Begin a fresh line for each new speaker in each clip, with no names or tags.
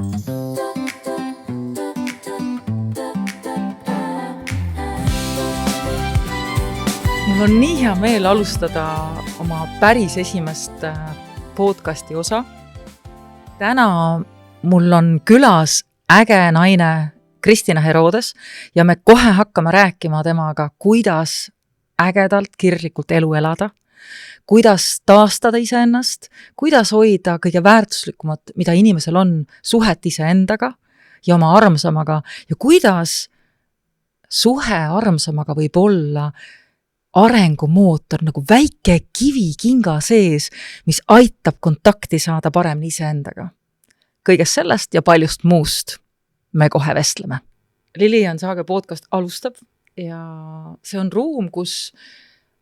Mul on nii hea meel alustada oma päris esimest podcasti osa. Täna mul on külas äge naine Kristina Herodes ja me kohe hakkame rääkima temaga, kuidas ägedalt kirglikult elu elada, kuidas taastada iseennast, kuidas hoida kõige väärtuslikumat, mida inimesel on, suhet iseendaga ja oma armsamaga ja kuidas suhe armsamaga võib olla arengumootor, nagu väike kivi kinga sees, mis aitab kontakti saada paremini iseendaga. Kõigest sellest ja paljust muust me kohe vestleme. Lilian Saage podcast alustab ja see on ruum, kus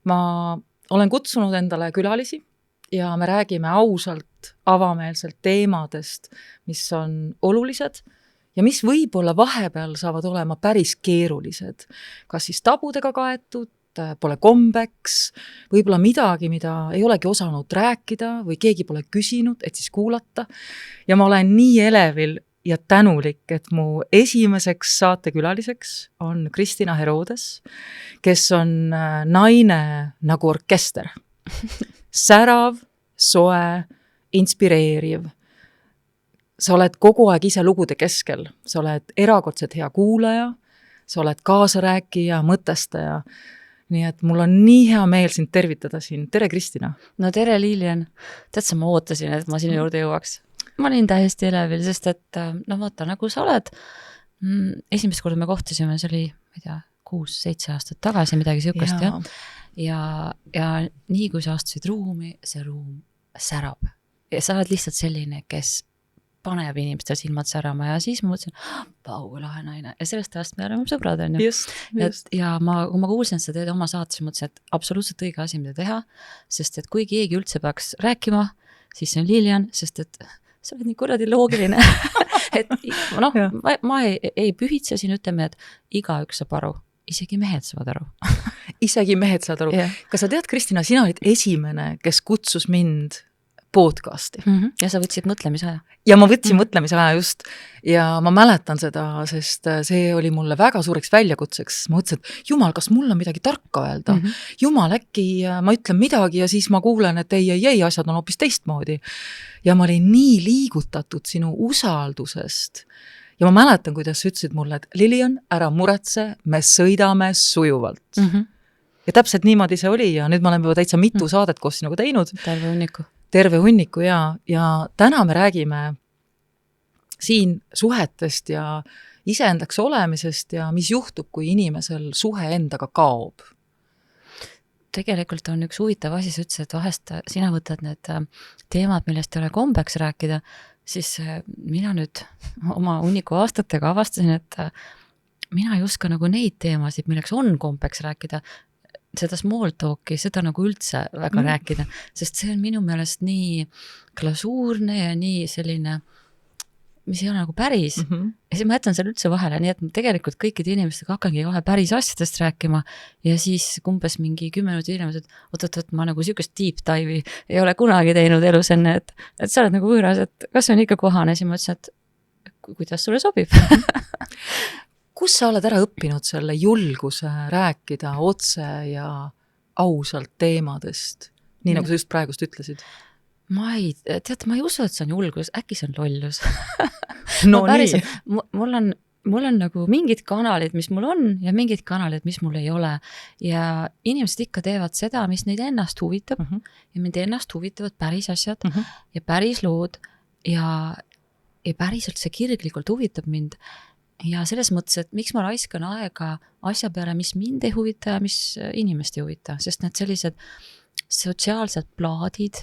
ma olen kutsunud endale külalisi ja me räägime ausalt, avameelselt teemadest, mis on olulised ja mis võib-olla vahepeal saavad olema päris keerulised. Kas siis tabudega kaetud, pole kombeks, võib-olla midagi, mida ei olegi osanud rääkida või keegi pole küsinud, et siis kuulata. Ja ma olen nii elevil ja tänulik, et mu esimeseks saatekülaliseks on Kristina Herodes, kes on naine nagu orkester. Särav, soe, inspireeriv. Sa oled kogu aeg ise lugude keskel. Sa oled erakordselt hea kuulaja, sa oled kaasarääkija, mõtestaja. Nii et mul on nii hea meel sind tervitada siin. Tere, Kristina!
No tere, Lilian! Täitsa ma ootasin, et ma sinu juurde jõuaks. Ma olin täiesti elevil, sest et vaata, nagu sa oled. Esimest korda me kohtusime, see oli, ma ei tea, 6-7 aastat tagasi, midagi siukest. Ja nii kui sa astusid ruumi, see ruum särab. Ja sa oled lihtsalt selline, kes paneb inimestel silmad särama ja siis ma mõtlesin, Pau, lahe naine. Ja sellest ajast me oleme sõbrad, on ju.
Just.
Ja kui ma kuulsin seda teed oma saates, mõtlesin, et absoluutselt õige asi, mida teha, sest et kui keegi üldse peaks rääkima, siis see on Lilian, sest et sa oled nii kuradi loogiline. Et ma ei pühitse siin, ütleme, et igaüks saab aru. Isegi mehed saavad aru.
Isegi mehed saavad aru. Yeah. Kas sa tead, Kristina, sina olid esimene, kes kutsus mind podcasti.
Ja sa võtsid mõtlemisaja.
Ja ma võtsin mõtlemisaja just. Ja ma mäletan seda, sest see oli mulle väga suureks väljakutseks. Ma mõtlesin, et jumal, kas mul on midagi tarka öelda? Jumal, äkki ma ütlen midagi ja siis ma kuulen, et ei, asjad on hoopis teistmoodi. Ja ma olin nii liigutatud sinu usaldusest. Ja ma mäletan, kuidas sa ütlesid mulle, et Lilian, ära muretse, me sõidame sujuvalt. Ja täpselt niimoodi see oli ja nüüd ma olen juba täitsa mitu saadet koos sinuga teinud. Terve hunniku ja täna me räägime siin suhetest ja iseendaks olemisest ja mis juhtub, kui inimesel suhe endaga kaob.
Tegelikult on üks huvitav asi, sa ütlesid, et vahest sina võtad need teemad, millest ei ole kombeks rääkida, siis mina nüüd oma hunniku aastatega avastasin, et mina ei oska nagu neid teemasid, milleks on kombeks rääkida, seda small talki, seda nagu üldse väga rääkida, sest see on minu meelest nii glasuurne ja nii selline, mis ei ole nagu päris. Ja siis ma jätan seal üldse vahele, nii et tegelikult kõikide inimestega hakkangi kohe päris asjadest rääkima ja siis kumbes mingi 10 minutit hiljem, et oot, ma nagu siukest deep dive'i ei ole kunagi teinud elus enne, et sa oled nagu võõras, et kas on ikka kohane, siis ma ütlesin, et kuidas sulle sobib.
Kus sa oled ära õppinud selle julguse rääkida otse ja ausalt teemadest, nii nagu sa just praegust ütlesid?
Ma ei usu, et see on julgus, äkki see on lollus.
No nii.
Mul on nagu mingid kanalid, mis mul on ja mingid kanalid, mis mul ei ole. Ja inimesed ikka teevad seda, mis neid ennast huvitab ja mind ennast huvitavad päris asjad ja päris lood ja päriselt see kirglikult huvitab mind. Ja selles mõttes, et miks ma raiskan aega asja peale, mis mind ei huvita ja mis inimest ei huvita, sest need sellised sotsiaalsed plaadid,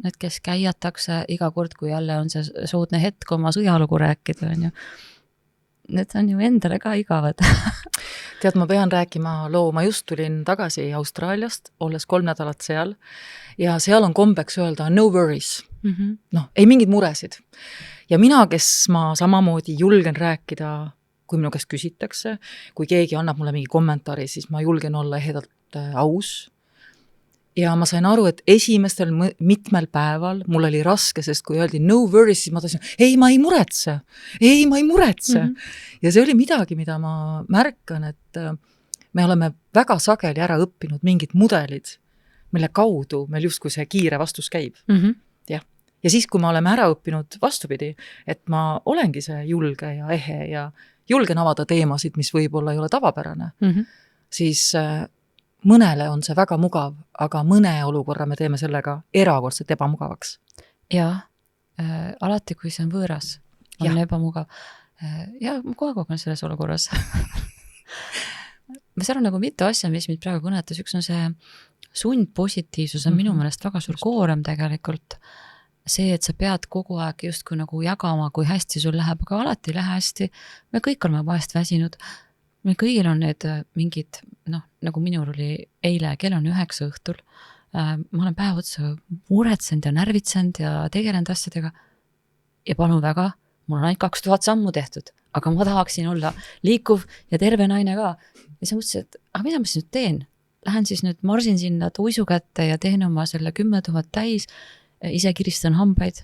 need, kes käiatakse iga kord, kui jälle on see soodne hetk oma sõjalugu rääkida, on ju. Need on ju endale ka igavad.
Tead, ma pean rääkima loo, ma just tulin tagasi Austraaliast, olles 3 nädalat seal ja seal on kombeks öelda no worries. Ei mingid muresid. Ja mina, kes ma samamoodi julgen rääkida, kui minu käest küsitakse, kui keegi annab mulle mingi kommentaari, siis ma julgen olla ehedalt aus. ja ma sain aru, et esimestel mitmel päeval mul oli raske, sest kui öeldi no worries, siis ma tahtsin, ei, ma ei muretse. Ja see oli midagi, mida ma märkan, et me oleme väga sageli ära õppinud mingid mudelid, mille kaudu meil justkui see kiire vastus käib. Ja siis, kui me oleme ära õppinud vastupidi, et ma olengi see julge ja ehe ja julgen avada teemasid, mis võib-olla ei ole tavapärane, siis mõnele on see väga mugav, aga mõne olukorra me teeme sellega erakordselt ebamugavaks.
Jaa, alati kui see on võõras, on ebamugav. Ja ma kogu aeg olen selles olukorras. Seal on nagu mitu asja, mis mind praegu kõnetas. Üks on see sundpositiivsus on minu meelest väga suur koorem tegelikult. See, et sa pead kogu aeg justkui nagu jagama, kui hästi sul läheb, aga alati ei lähe hästi. Me kõik oleme vahest väsinud. Meil kõigil on need mingid, nagu minul oli eile, kell on 9 õhtul. Ma olen päev otsa muretsenud ja närvitsenud ja tegelenud asjadega. Ja palun väga, mul on ainult 2000 sammu tehtud, aga ma tahaksin olla liikuv ja terve naine ka. Ja sa mõtlesid, et mida ma siis nüüd teen? Lähen siis nüüd marsin sinna tuisu kätte ja teen oma selle 10 000 täis, ise kiristan hambaid.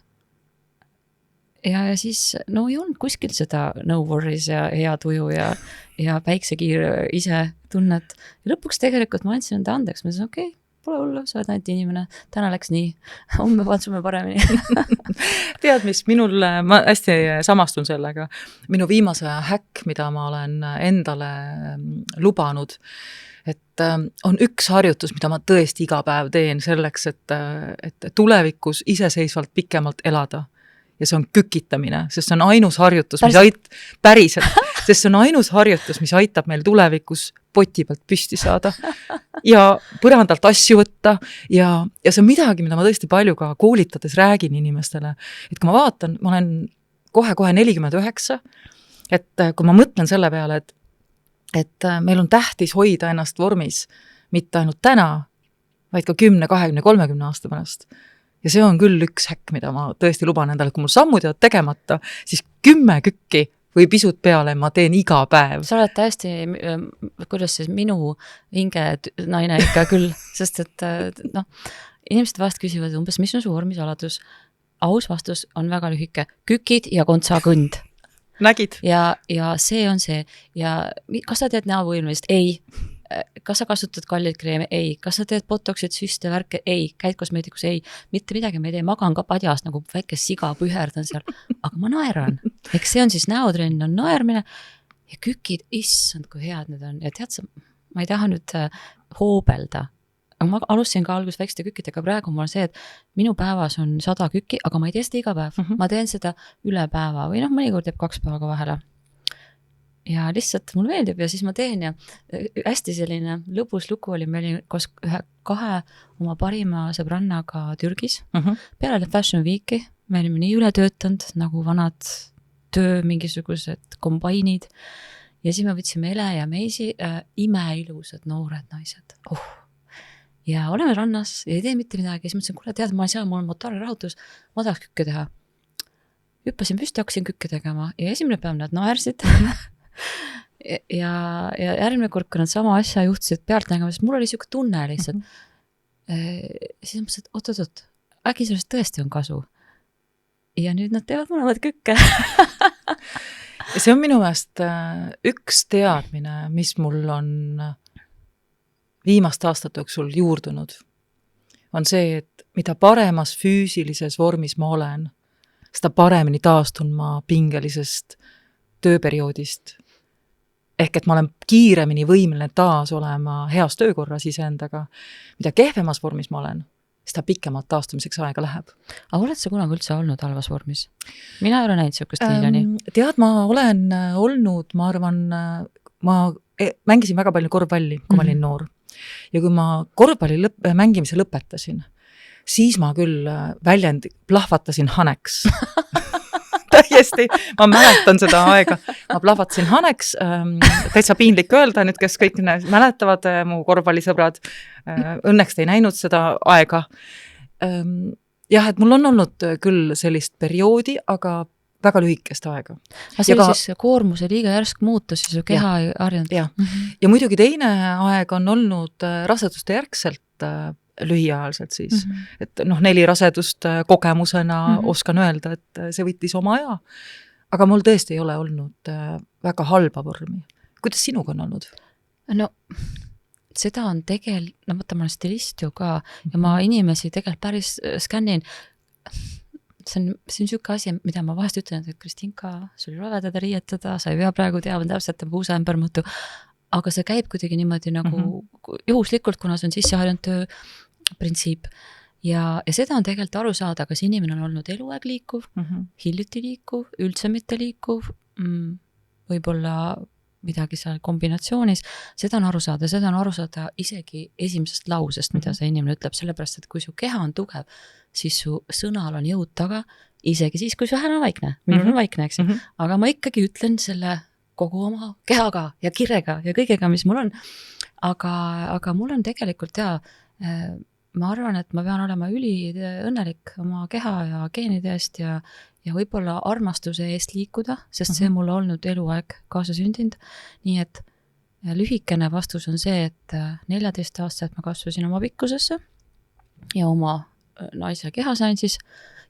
Ja siis, ei olnud kuskil seda no worries ja hea tuju ja päiksekiir ise tunnet. Ja lõpuks tegelikult ma andsin enda andeks. Ma ütlesin, okei, pole hullu, sa oled ainult inimene. Täna läks nii. Homme patsume paremini.
Tead, mis ma hästi samastun sellega. Minu viimase häkk, mida ma olen endale lubanud, et on üks harjutus, mida ma tõesti iga päev teen selleks, et tulevikus iseseisvalt pikemalt elada. Ja see on kükitamine, sest see on ainus harjutus, sest see on ainus harjutus, mis aitab meil tulevikus poti pealt püsti saada ja põrandalt asju võtta ja see on midagi, mida ma tõesti palju ka koolitades räägin inimestele, et kui ma vaatan, ma olen kohe 49, et kui ma mõtlen selle peale, et meil on tähtis hoida ennast vormis mitte ainult täna, vaid ka 10, 20, 30 aasta pärast. Ja see on küll üks häkk, mida ma tõesti luban endale, kui mul sammud jäävad tegemata, siis 10 kükki või pisut peale ma teen iga päev.
Sa oled täiesti, kuidas siis minu hinge naine ikka küll, sest et inimesed vahest küsivad umbes, mis on su vormisaladus? Aus vastus on väga lühike, kükid ja kontsakõnd.
Nägid?
Ja see on see. Ja kas sa teed näovõimlist? Ei. Kas sa kasutad kallid kreemi? Ei. Kas sa teed botoxid, süste, värke? Ei. Käid kosmeetikus? Ei. Mitte midagi me ei tee. Magan ka padjas nagu väike siga püherdan seal. Aga ma naeran. Eks see on siis näotrenn, on naermine. Ja kükid, issand, kui head need on. Ja tead sa, ma ei taha nüüd hoobelda. Ma alustasin ka alguses väikeste kükkidega. Praegu mul on see, et minu päevas on 100 kükki, aga ma ei tee seda iga päev. Ma teen seda üle päeva või mõnikord teeb 2 päevaga vahele. Ja lihtsalt mul meeldib ja siis ma teen ja hästi selline lõbus lugu oli, meil oli koos 2 oma parima sõbrannaga Türgis. Peale Fashion Weeki me olime nii ületöötanud nagu vanad töö mingisugused kombainid ja siis me võtsime Ele ja Meisi imeilusad noored naised. Ja oleme rannas ja ei tee mitte midagi ja siis mõtlesin, kuule tead, ma ei saa, mul on motorirahutus, ma tahaks kükke teha. Hüppasin püsti, hakkasin kükke tegema ja esimene päev nad naersid ja järgmine kord, kui nad sama asja juhtisid pealt nägema, sest mul oli siuke tunne lihtsalt. Siis mõtlesin, et oot, äkki sellest tõesti on kasu. Ja nüüd nad teevad mõlemad kükke.
See on minu meelest üks teadmine, mis mul on viimast aastat jooksul juurdunud, on see, et mida paremas füüsilises vormis ma olen, seda paremini taastun ma pingelisest tööperioodist. Ehk et ma olen kiiremini võimeline taas olema heas töökorras iseendaga. Mida kehvemas vormis ma olen, seda pikemalt taastumiseks aega läheb.
Aga oled sa kunagi üldse olnud halvas vormis? Mina ei ole näinud siukest hiljani.
Tead, ma olen olnud, ma arvan, ma mängisin väga palju korvpalli, kui ma olin noor. Ja kui ma korvpalli mängimise lõpetasin, siis ma küll plahvatasin haneks. Täiesti, ma mäletan seda aega. Ma plahvatasin haneks, täitsa piinlik öelda nüüd, kes kõik mäletavad mu korvpallisõbrad. Õnneks te ei näinud seda aega. Jah, et mul on olnud küll sellist perioodi, aga väga lühikest aega.
Aga see siis koormuse liiga järsk muutus ja su keha ei harjunud?
Ja muidugi teine aeg on olnud raseduste järgselt lühiajaliselt siis. Et 4 rasedust kogemusena oskan öelda, et see võttis oma aja, aga mul tõesti ei ole olnud väga halba vormi. Kuidas sinuga on olnud?
No seda on vaata, ma olen stilist ju ka ja ma inimesi tegelikult päris skännin. See on niisugune asi, mida ma vahest ütlen, et Kristinka, sul ei ole vedada riietada, sa ei pea praegu teavad täpselt puusaämber mõtu, aga see käib kuidagi niimoodi nagu juhuslikult, kuna see on sisseharjunud tööprintsiip. Ja seda on tegelikult aru saada, kas inimene on olnud eluaeg liikuv, hiljuti liikuv, üldse mitte liikuv, võib-olla midagi seal kombinatsioonis, seda on aru saada isegi esimesest lausest, mida see inimene ütleb, sellepärast, et kui su keha on tugev, siis su sõnal on jõud taga, isegi siis, kui su hääl on vaikne, minul on vaikne, eks. Aga ma ikkagi ütlen selle kogu oma kehaga ja kirega ja kõigega, mis mul on. Aga mul on tegelikult ma arvan, et ma pean olema üliõnnelik oma keha ja geenide eest ja võib-olla armastuse eest liikuda, sest see mul on olnud eluaeg kaasa sündinud. Nii et lühikene vastus on see, et 14-aastaselt ma kasvasin oma pikkusesse ja oma naise keha sain siis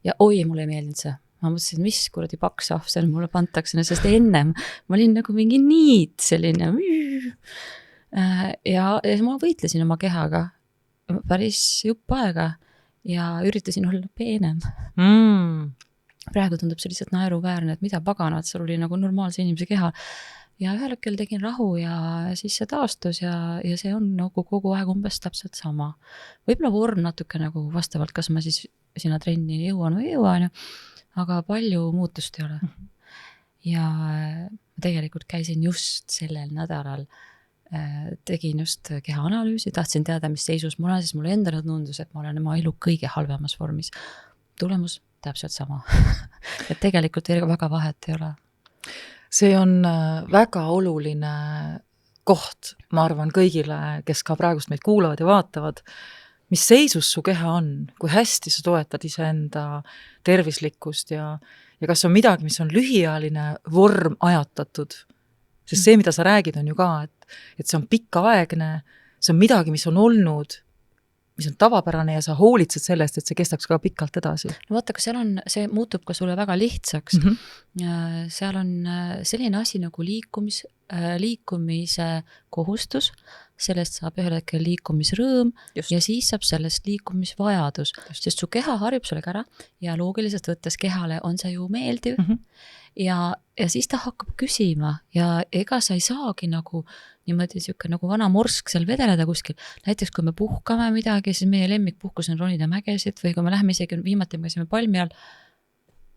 ja mulle ei meeldinud see. Ma mõtlesin, mis kuradi paksahv seal mulle pantakse, sest ennem ma olin nagu mingi niit selline ja ma võitlesin oma kehaga päris jupp aega ja üritasin olla peenem. Praegu tundub see lihtsalt naeruväärne, et mida paganat, sul oli nagu normaalse inimese keha. Ja ühel hetkel tegin rahu ja siis see taastus ja see on nagu kogu aeg umbes täpselt sama. Võib-olla vorm natuke nagu vastavalt, kas ma siis sinna trenni jõuan või jõuan, aga palju muutust ei ole. Ja tegelikult käisin just sellel nädalal, tegin just kehaanalüüsi, tahtsin teada, mis seisus mul on, siis mulle endale tundus, et ma olen oma elu kõige halvemas vormis. Tulemus täpselt sama. Et tegelikult väga vahet ei ole.
See on väga oluline koht, ma arvan, kõigile, kes ka praegust meid kuulavad ja vaatavad, mis seisus su keha on, kui hästi sa toetad iseenda tervislikkust ja kas on midagi, mis on lühiajaline vorm ajatatud. Sest see, mida sa räägid, on ju ka, et see on pikaaegne, see on midagi, mis on olnud, mis on tavapärane ja sa hoolitsed sellest, et see kestaks ka pikalt edasi.
No vaata, kas see muutub ka sulle väga lihtsaks. Seal on selline asi nagu liikumise kohustus, sellest saab ühel hetkel liikumisrõõm ja siis saab sellest liikumisvajadus, sest su keha harjub sellega ära ja loogiliselt võttes kehale on see ju meeldiv ja siis ta hakkab küsima ja ega sa ei saagi nagu niimoodi nagu vana morsk seal vedeleda kuskil. Näiteks kui me puhkame midagi, siis meie lemmikpuhkus on ronida mägesid või kui me lähme isegi viimati me käisime palmi all,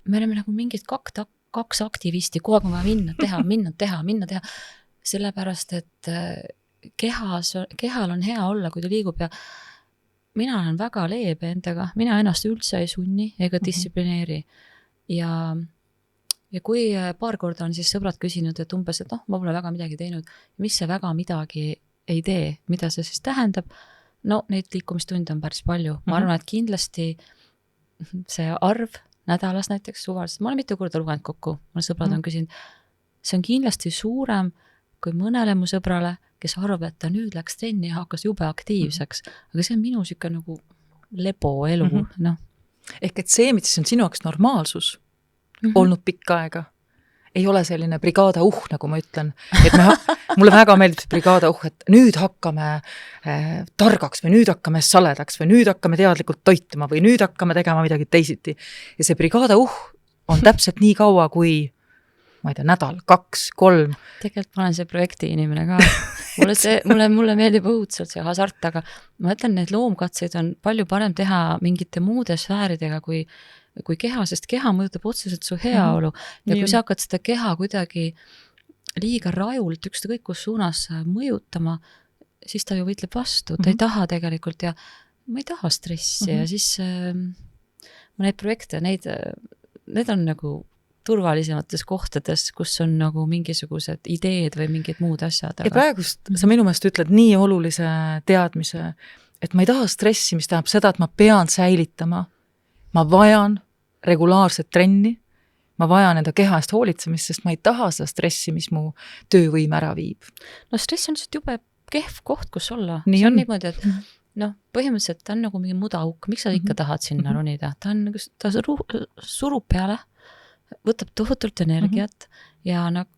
me oleme nagu mingid kaks aktivisti, kogu aeg on vaja minna teha, sellepärast, et kehal on hea olla, kui ta liigub ja mina olen väga leebe endaga, mina ennast üldse ei sunni ega distsiplineeri ja kui paar korda on siis sõbrad küsinud, et umbes, et ma pole väga midagi teinud, mis see väga midagi ei tee, mida see siis tähendab, neid liikumistunde on päris palju, ma arvan, et kindlasti see arv nädalas näiteks suvaliselt, ma olen mitu korda lugenud kokku, mul sõbrad on küsinud, see on kindlasti suurem kui mõnele mu sõbrale, kes arvab, et ta nüüd läks trenni ja hakkas jube aktiivseks. Aga see on minu siuke nagu lebo elu.
Ehk et see, mis on sinu jaoks normaalsus olnud pikka aega, ei ole selline brigaada nagu ma ütlen. Et mulle väga meeldib see brigaada et nüüd hakkame targaks või nüüd hakkame saledaks või nüüd hakkame teadlikult toituma või nüüd hakkame tegema midagi teisiti. Ja see brigaada on täpselt nii kaua, kui ma ei tea, nädal, 2, 3.
Tegelikult ma olen see projekti inimene ka. Mulle meeldib õudselt see hasart, aga ma ütlen, need loomkatseid on palju parem teha mingite muude sfääridega kui keha, sest keha mõjutab otseselt su heaolu. Ja kui sa hakkad seda keha kuidagi liiga rajult ükskõik kus suunas mõjutama, siis ta ju võitleb vastu. Ta ei taha tegelikult ja ma ei taha stressi ja siis ma neid projekte, need on nagu turvalisemates kohtades, kus on nagu mingisugused ideed või mingid muud asjad.
Ja praegust sa minu meelest ütled nii olulise teadmise, et ma ei taha stressi, mis tähendab seda, et ma pean säilitama. Ma vajan regulaarset trenni, ma vajan enda keha eest hoolitsemist, sest ma ei taha seda stressi, mis mu töövõime ära viib.
No stress on lihtsalt jube kehv koht, kus olla.
Nii
see on niimoodi, noh, põhimõtteliselt ta on nagu mingi mudaauk, miks sa ikka tahad sinna ronida, ta surub peale, võtab tohutult energiat ja nagu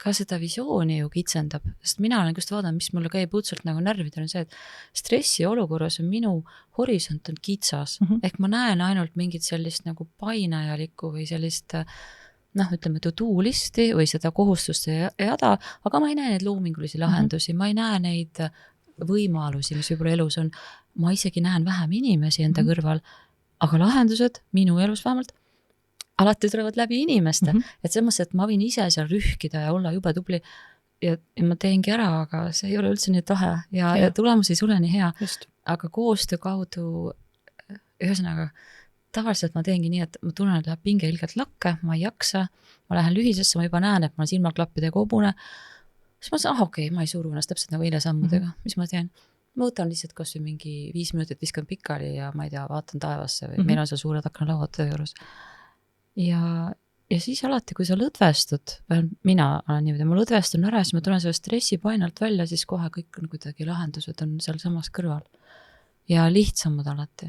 ka seda visiooni ju kitsendab, sest mina olen just vaadanud, mis mulle käib õudselt nagu närvidel, on see, et stressi olukorras on minu horisont on kitsas, ehk ma näen ainult mingit sellist nagu painajalikku või sellist noh, ütleme to-do listi või seda kohustuste jada, aga ma ei näe neid loomingulisi lahendusi, ma ei näe neid võimalusi, mis võib-olla elus on, ma isegi näen vähem inimesi enda kõrval, aga lahendused minu elus vähemalt alati tulevad läbi inimeste, et selles mõttes, et ma võin ise seal rühkida ja olla jube tubli ja ma teengi ära, aga see ei ole üldse nii tahe ja tulemus ei ole nii hea. Aga koostöö kaudu, ühesõnaga, tavaliselt ma teengi nii, et ma tunnen, et läheb pinge ilgelt lakke, ma ei jaksa, ma lähen lühisesse, ma juba näen, et ma silmaklappide kobune, siis ma saan, okei, ma ei suru ennast täpselt nagu eile sammudega, mis ma teen? Ma võtan lihtsalt kas või mingi 5 minutit viskan pikali ja ma ei tea, vaatan taevasse või meil on seal suured aknalauad töö juures. Ja siis alati, kui sa lõdvestud, mina olen niimoodi, ma lõdvestun ära, siis ma tulen selle stressi painalt välja, siis kohe kõik on kuidagi lahendused on seal samas kõrval. Ja lihtsamad alati.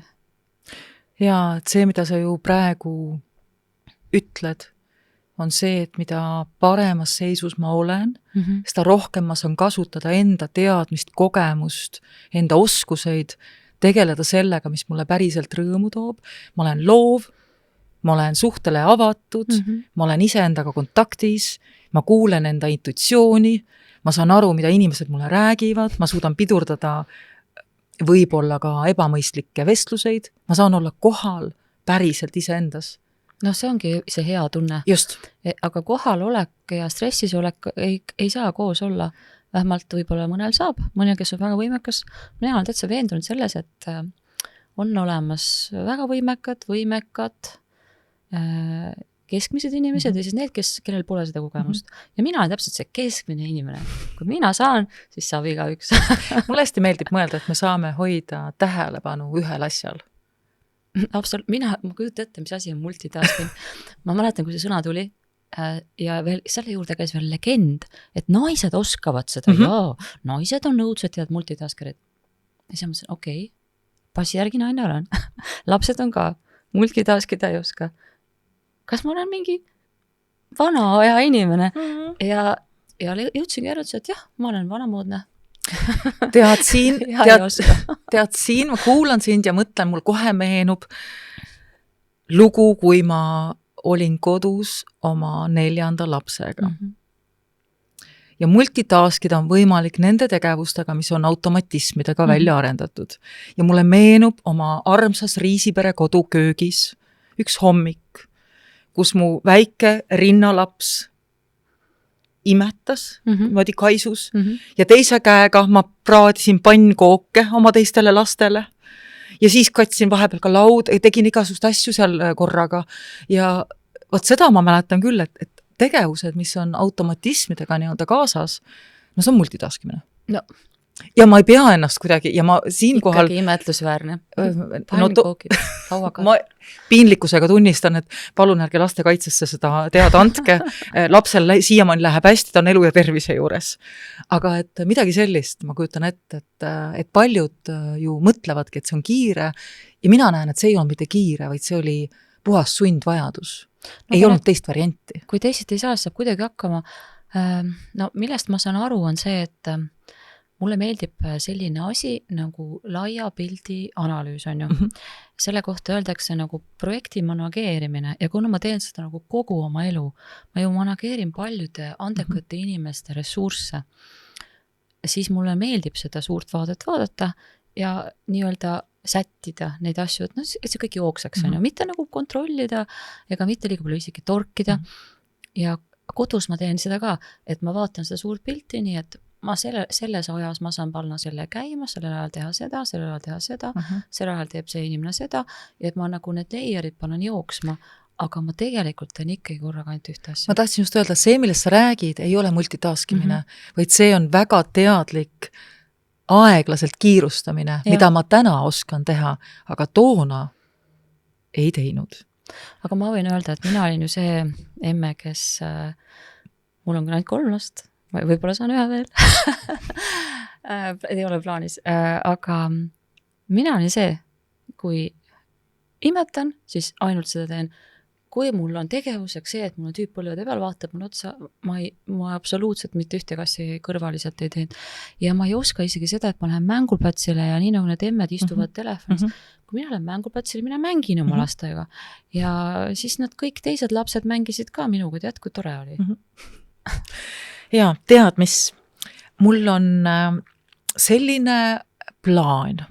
Ja see, mida sa ju praegu ütled, on see, et mida paremas seisus ma olen, seda rohkem ma saan kasutada enda teadmist, kogemust, enda oskuseid, tegeleda sellega, mis mulle päriselt rõõmu toob. Ma olen loov, ma olen suhtele avatud, ma olen iseendaga kontaktis, ma kuulen enda intuitsiooni, ma saan aru, mida inimesed mulle räägivad, ma suudan pidurdada võib-olla ka ebamõistlikke vestluseid, ma saan olla kohal päriselt iseendas.
No see ongi see hea tunne.
Just.
Aga kohalolek ja stressis olek ei saa koos olla. Vähemalt võib-olla mõnel saab, mõnel, kes on väga võimekas. Mina olen täitsa veendunud selles, et on olemas väga võimekad keskmised inimesed ja siis need, kellel pole seda kogemust. Ja mina olen täpselt see keskmine inimene. Kui mina saan, siis saab igaüks.
Mulle hästi meeldib mõelda, et me saame hoida tähelepanu ühel asjal.
Ma kujutan ette, mis asi on multitasking. Ma mäletan, kui see sõna tuli ja veel selle juurde käis veel legend, et naised oskavad seda, naised on õudsed ja multitaskerid. Ja siis ma mõtlesin, okei, passi järgi naine olen. Lapsed on ka, multitaskida ei oska. Kas ma olen mingi vana aja inimene? Ja jõudsingi järelduse, et jah, ma olen vanamoodne.
Tead siin, ma kuulan sind ja mõtlen, mul kohe meenub lugu, kui ma olin kodus oma 4. lapsega. Ja multitaskida on võimalik nende tegevustega, mis on automatismidega välja arendatud. Ja mulle meenub oma armsas Riisipere koduköögis üks hommik, kus mu väike rinnalaps imetas, niimoodi kaisus, ja teise käega ma praadisin pannkooke oma teistele lastele. Ja siis katsin vahepeal ka laud, tegin igasugust asju seal korraga. Ja võt seda ma mäletan küll, et tegevused, mis on automatismidega nii-öelda kaasas, no see on multitaskimine.
No.
Ja ma ei pea ennast kuidagi, ja ma siinkohal...
Ikkagi imetlusväärne. Pannkookid, hauaga.
Ma piinlikkusega tunnistan, et palun ärge laste kaitsesse seda teada andke. Lapsel siiamaani läheb hästi, ta on elu ja tervise juures. Aga et midagi sellist, ma kujutan ette, et paljud ju mõtlevadki, et see on kiire. Ja mina näen, et see ei olnud mitte kiire, vaid see oli puhas sundvajadus. Ei olnud teist varianti.
Kui teised ei saa, saab kuidagi hakkama. No millest ma saan aru on see, et mulle meeldib selline asi nagu laia pildi analüüs on ju. Selle kohta öeldakse nagu projekti manageerimine ja kuna ma teen seda nagu kogu oma elu, ma ju manageerin paljude andekate inimeste ressursse, siis mulle meeldib seda suurt vaadet vaadata ja nii-öelda sättida neid asju, et see kõik jookseks on ju, mitte nagu kontrollida ega mitte liiga palju isegi torkida ja kodus ma teen seda ka, et ma vaatan seda suurt pilti nii, et ma selles ajas ma saan panna selle käima, sellel ajal teha seda, sellel ajal teeb see inimene seda, et ma nagu need leierid panen jooksma, aga ma tegelikult teen ikkagi korraga ainult ühte asja.
Ma tahtsin just öelda, see, millest sa räägid, ei ole multitaskimine, vaid see on väga teadlik aeglaselt kiirustamine, mida ma täna oskan teha, aga toona ei teinud.
Aga ma võin öelda, et mina olin ju see emme, kes mul on ainult 3 last, võib-olla saan ühe veel. Ei ole plaanis, aga mina olin see, kui imetan, siis ainult seda teen. Kui mul on tegevuseks see, et mul on tüüp põlvede peal, vaatab mul otsa, ma absoluutselt mitte ühte kassi kõrvaliselt ei teinud. Ja ma ei oska isegi seda, et ma lähen mänguplatsile ja nii nagu need emmed istuvad telefonis. Kui mina lähen mänguplatsile, mina mängin oma lastega. Ja siis nad kõik teised lapsed mängisid ka minuga, tead, kui tore oli.
Ja, tead, mis? Mul on selline plaan.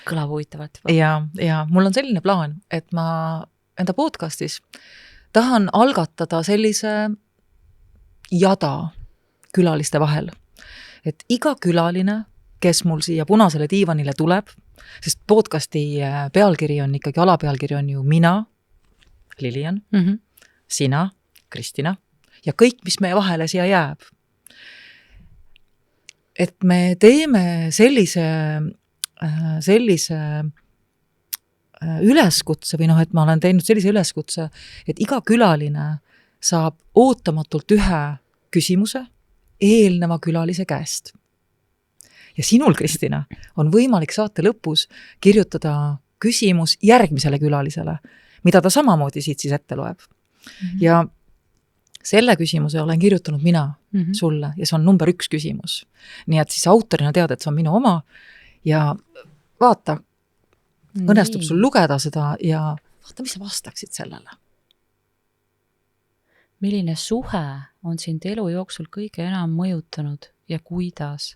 Kõlab huvitavalt.
Ja mul on selline plaan, et ma enda podcastis tahan algatada sellise jada külaliste vahel. Et iga külaline, kes mul siia punasele diivanile tuleb, sest podcasti pealkiri on ikkagi, alapealkiri on ju mina, Lilian, sina, Kristina ja kõik, mis meie vahele siia jääb. Et me teeme sellise üleskutse või et ma olen teinud sellise üleskutse, et iga külaline saab ootamatult ühe küsimuse eelneva külalise käest. Ja sinul, Kristina, on võimalik saate lõpus kirjutada küsimus järgmisele külalisele, mida ta samamoodi siit siis ette loeb. Ja selle küsimuse olen kirjutanud mina sulle ja see on number 1 küsimus. Nii et siis autorina tead, et see on minu oma ja vaata, õnnestub sul lugeda seda ja vaata, mis sa vastaksid sellele.
Milline suhe on sind elu jooksul kõige enam mõjutanud ja kuidas?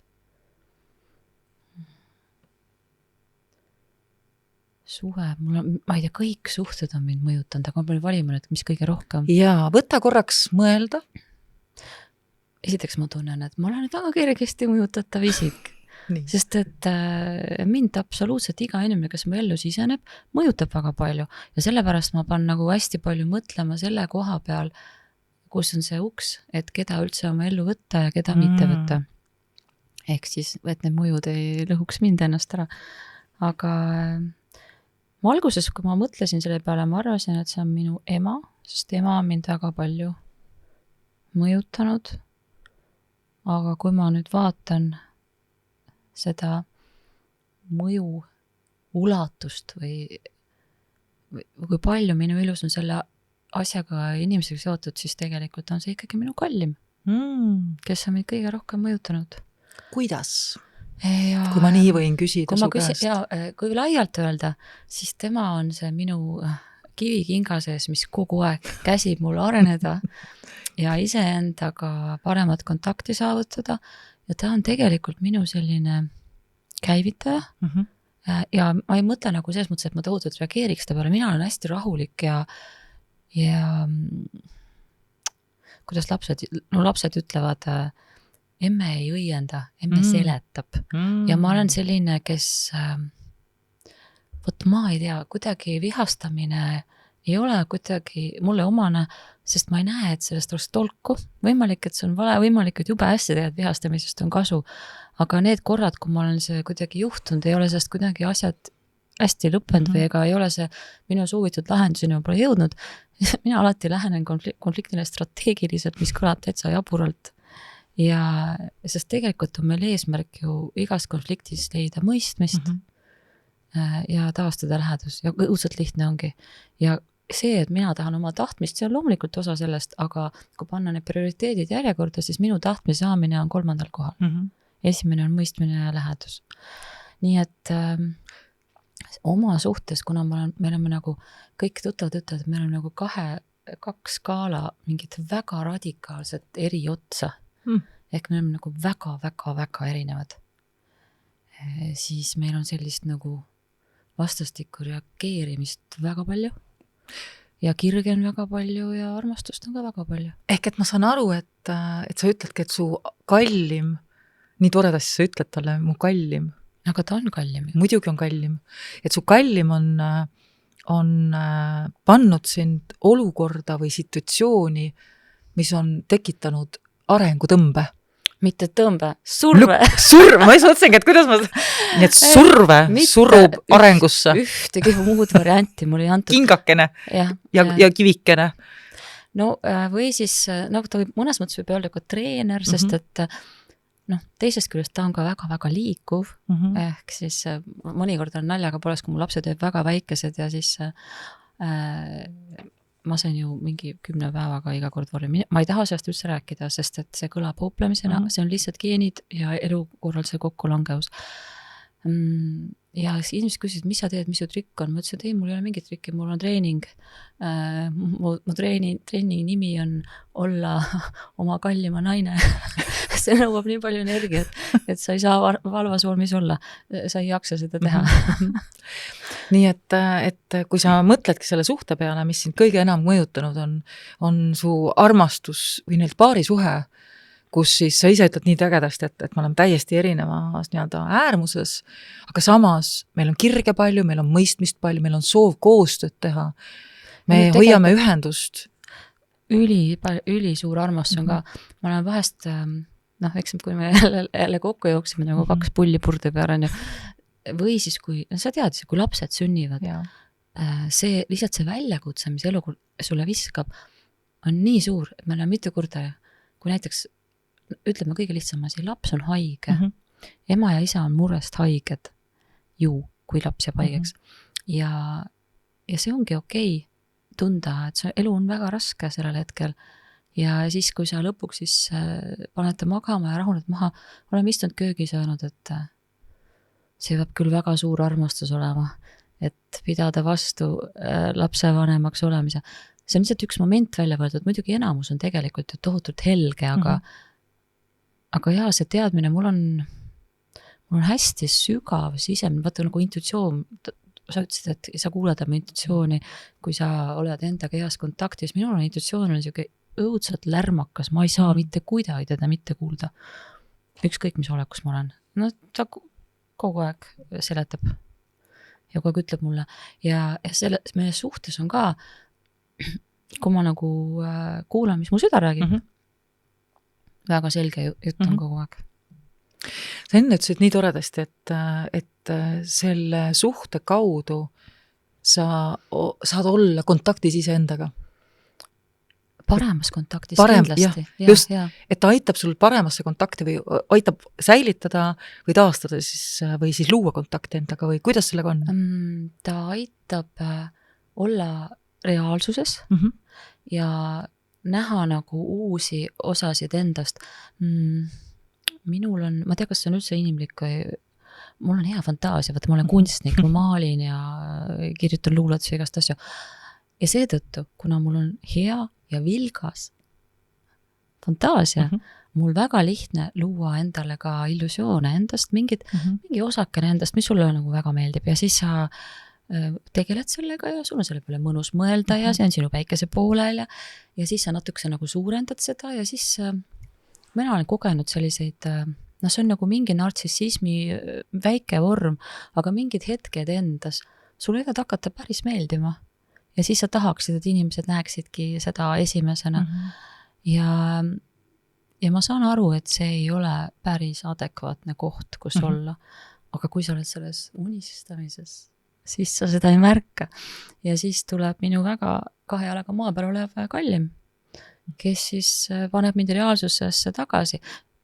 Suhe, ma ei tea, kõik suhted on mind mõjutanud, aga ma pean valima nüüd, mis kõige rohkem.
Ja võta korraks mõelda.
Esiteks ma tunnen, et ma olen väga kergesti mõjutatav isik. Sest et mind absoluutselt iga inimene, kes mu ellu siseneb, mõjutab väga palju ja sellepärast ma pean nagu hästi palju mõtlema selle koha peal, kus on see uks, et keda üldse oma ellu võtta ja keda mitte võtta. Ehk siis, et need mõjud ei lõhuks mind ennast ära. Aga ma alguses, kui ma mõtlesin selle peale, ma arvasin, et see on minu ema, sest ema on mind väga palju mõjutanud. Aga kui ma nüüd vaatan seda mõju ulatust või kui palju minu elus on selle asjaga inimesega seotud, siis tegelikult on see ikkagi minu kallim, kes on meid kõige rohkem mõjutanud.
Kuidas? Kui ma nii võin küsida su käest.
Kui laialt öelda, siis tema on see minu kivikinga sees, mis kogu aeg käsib mul areneda ja iseendaga paremat kontakti saavutada. Ja ta on tegelikult minu selline käivitaja ja ma ei mõtle nagu selles mõttes, et ma tohutult reageeriks ta peale, mina olen hästi rahulik ja kuidas lapsed ütlevad, emme ei õienda, emme seletab ja ma olen selline, kes ma ei tea, kuidagi vihastamine ei ole kuidagi mulle omane, sest ma ei näe, et sellest oleks tolku. Võimalik, et see on vale, võimalik, et jube hästi tegelikult vihastamisest on kasu. Aga need korrad, kui ma olen see kuidagi juhtunud, ei ole sellest kuidagi asjad hästi lõppenud või ega ei ole see minu soovitud lahenduseni pole jõudnud. Mina alati lähenen konfliktile strateegiliselt, mis kõlab täitsa jaburalt. Ja sest tegelikult on meil eesmärk ju igas konfliktis leida mõistmist ja taastada lähedus ja õudselt lihtne ongi. Ja see, et mina tahan oma tahtmist, see on loomulikult osa sellest, aga kui panna need prioriteedid järjekorda, siis minu tahtmise saamine on 3. kohal. Esimene on mõistmine ja lähedus. Nii et oma suhtes, kuna me oleme nagu kõik tuttavad ütlevad, et meil on nagu kaks skaala mingit väga radikaalset eri otsa. Ehk me oleme nagu väga erinevad. Siis meil on sellist nagu vastastikku reageerimist väga palju ja kirge on väga palju ja armastust on ka väga palju.
Ehk et ma saan aru, et sa ütledki, et su kallim, nii toredasti sa ütled talle, mu kallim.
Aga ta on kallim.
Muidugi on kallim. Et su kallim on pannud sind olukorda või situatsiooni, mis on tekitanud arengutõmbe.
Mitte tõmbe, surve.
Ma ei mõtlesingi, et kuidas nii et surve surub arengusse.
Ühtegi muud varianti mul ei antud.
Kingakene ja kivikene.
No või siis, nagu ta võib, mõnes mõttes võib öelda ka treener, sest et teisest küljest ta on ka väga-väga liikuv, ehk siis mõnikord on naljaga poolest, kui mu lapsed olid väga väikesed ja siis ma sain ju mingi 10 päevaga iga kord vormi. Ma ei taha sellest üldse rääkida, sest et see kõlab hooplemisena, see on lihtsalt geenid ja elukorralduse kokkulangevus. Ja siis inimesed küsisid, mis sa teed, mis su trikk on? Ma ütlesin, et ei, mul ei ole mingit trikki, mul on treening. Mu treeningi nimi on olla oma kallima naine. See nõuab nii palju energiat, et sa ei saa valvas vormis olla. Sa ei jaksa seda teha.
Nii et kui sa mõtledki selle suhte peale, mis sind kõige enam mõjutanud on su armastus või neilt paarisuhe, kus siis sa ise ütled nii ägedasti, et me oleme täiesti erinevas nii-öelda äärmuses, aga samas meil on kirge palju, meil on mõistmist palju, meil on soov koostööd teha. Me hoiame ühendust.
Üli suur armastus on ka. Ma olen vahest, eks kui me jälle kokku jooksime nagu 2 pulli purde peale, või siis kui, sa tead, kui lapsed sünnivad, see lihtsalt see väljakutse, mis elu sulle viskab, on nii suur, et me oleme mitu korda, kui näiteks ütleme kõige lihtsam asi, laps on haige. Ema ja isa on murest haiged ju, kui laps jääb haigeks. Ja see ongi okei tunda, et see elu on väga raske sellel hetkel. Ja siis, kui sa lõpuks siis panete magama ja rahuned maha, oleme istunud köögis öelnud, et see peab küll väga suur armastus olema, et pidada vastu lapsevanemaks olemise. See on lihtsalt üks moment välja võetud, muidugi enamus on tegelikult ju tohutult helge, aga jaa, see teadmine, mul on hästi sügav sisemine, vaata nagu intuitsioon, sa ütlesid, et sa kuulad oma intuitsiooni, kui sa oled endaga heas kontaktis, minul on intuitsioon on siuke õudselt lärmakas, ma ei saa mitte kuidagi teda mitte kuulda. Ükskõik, mis olekus ma olen. No ta kogu aeg seletab ja kogu aeg ütleb mulle ja meie suhtes on ka, kui ma nagu kuulan, mis mu süda räägib, väga selge jutt on kogu aeg.
Sa enne ütlesid nii toredasti, et selle suhte kaudu sa saad olla kontaktis ise endaga.
Paremas kontaktis kindlasti.
Just, et ta aitab sul paremasse kontakti või aitab säilitada või taastada või siis luua kontakti endaga või kuidas sellega on?
Ta aitab olla reaalsuses ja näha nagu uusi osasid endast. Minul on, ma tea, kas see on üldse inimlik või mul on hea fantaasia, vaata ma olen kunstnik, ma maalin ja kirjutan luuletusi igast asju. Ja seetõttu, kuna mul on hea ja vilgas fantaasia, mul väga lihtne luua endale ka illusioone endast, mingi osakene endast, mis sulle nagu väga meeldib ja siis sa tegeled sellega ja sul on selle peale mõnus mõelda ja see on sinu päikese poolel ja siis sa natukese nagu suurendad seda ja siis mina olen kogenud selliseid, see on nagu mingi nartsissismi väike vorm, aga mingid hetked endas, sul võivad hakata päris meeldima ja siis sa tahaksid, et inimesed näeksidki seda esimesena ja ma saan aru, et see ei ole päris adekvaatne koht, kus olla, aga kui sa oled selles unistamises, siis sa seda ei märka. Ja siis tuleb minu väga 2 jalaga maa peal olev kallim, kes siis paneb mind reaalsusesse tagasi.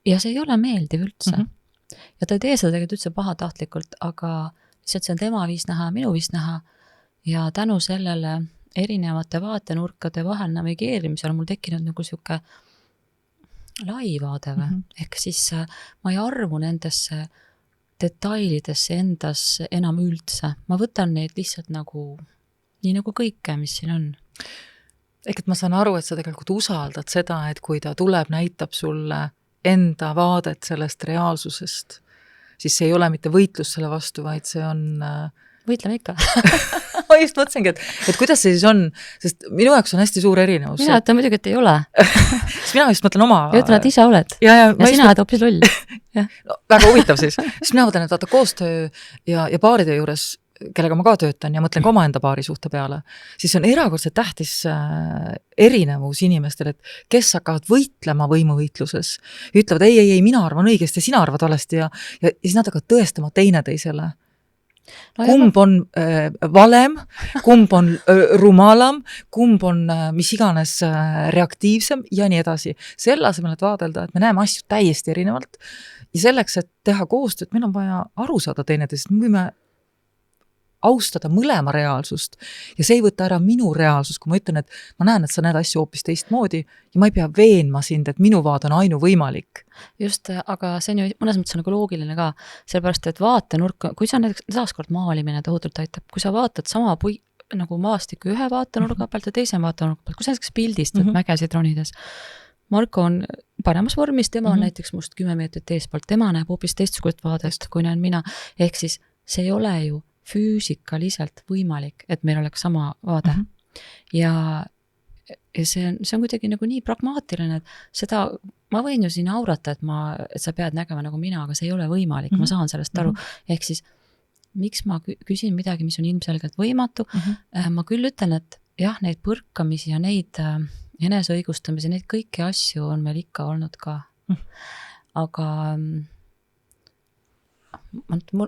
Ja see ei ole meeldiv üldse. Ja ta ei tee seda tegelikult üldse pahatahtlikult, aga lihtsalt see on tema viis näha, minu viis näha. Ja tänu sellele erinevate vaatenurkade vahel navigeerimisel on mul tekkinud nagu siuke lai vaade või. Ehk siis ma ei arvu nendesse detailidesse endas enam üldse. Ma võtan neid lihtsalt nagu, nii nagu kõike, mis siin on.
Ehk et ma saan aru, et sa tegelikult usaldad seda, et kui ta tuleb, näitab sulle enda vaadet sellest reaalsusest, siis see ei ole mitte võitlus selle vastu, vaid see on...
Võitleme ikka.
Ma just mõtlesingi, et kuidas see siis on, sest minu jaoks on hästi suur erinevus.
Mina ütlen muidugi, et ei ole.
Mina just mõtlen oma...
Ja ütlen, et ise oled. Ja sina oled hoopis loll.
No, väga huvitav siis. Siis mina mõtlen, et vaata koostöö ja paaride juures, kellega ma ka töötan ja mõtlen ka omaenda paari suhte peale, siis on erakordselt tähtis erinevus inimestel, et kes hakkavad võitlema võimuvõitluses. Ütlevad, ei, mina arvan õigesti ja sina arvad valesti ja siis nad hakkavad tõestama teineteisele.
No
kumb on valem, kumb on rumalam, kumb on mis iganes reaktiivsem ja nii edasi. Selle asemel, et vaadelda, et me näeme asju täiesti erinevalt ja selleks, et teha koostööd, meil on vaja aru saada teineteisest, me võime austada mõlema reaalsust ja see ei võta ära minu reaalsust, kui ma ütlen, et ma näen, et sa näed asju hoopis teistmoodi ja ma ei pea veenma sind, et minu vaade on ainuvõimalik.
Just, aga see on ju mõnes mõttes nagu loogiline ka, sellepärast, et vaatenurk, kui sa näiteks taaskord maalimine tohutult aitab, kui sa vaatad sama nagu maastiku ühe vaatenurga pealt ja teise vaatenurga pealt, kui sa näiteks pildistad mägesid ronides, Marko on paremas vormis, tema on näiteks must 10 meetrit eespoolt, tema näeb hoopis teistsugust vaadest, kui näen mina, ehk siis see ei ole ju füüsikaliselt võimalik, et meil oleks sama vaade. Ja see on kuidagi nagu nii pragmaatiline, et seda, ma võin ju siin aurata, et sa pead nägema nagu mina, aga see ei ole võimalik, ma saan sellest aru. Ehk siis, miks ma küsin midagi, mis on ilmselgelt võimatu, ma küll ütlen, et jah, neid põrkamisi ja neid eneseõigustamisi, neid kõiki asju on meil ikka olnud ka. Aga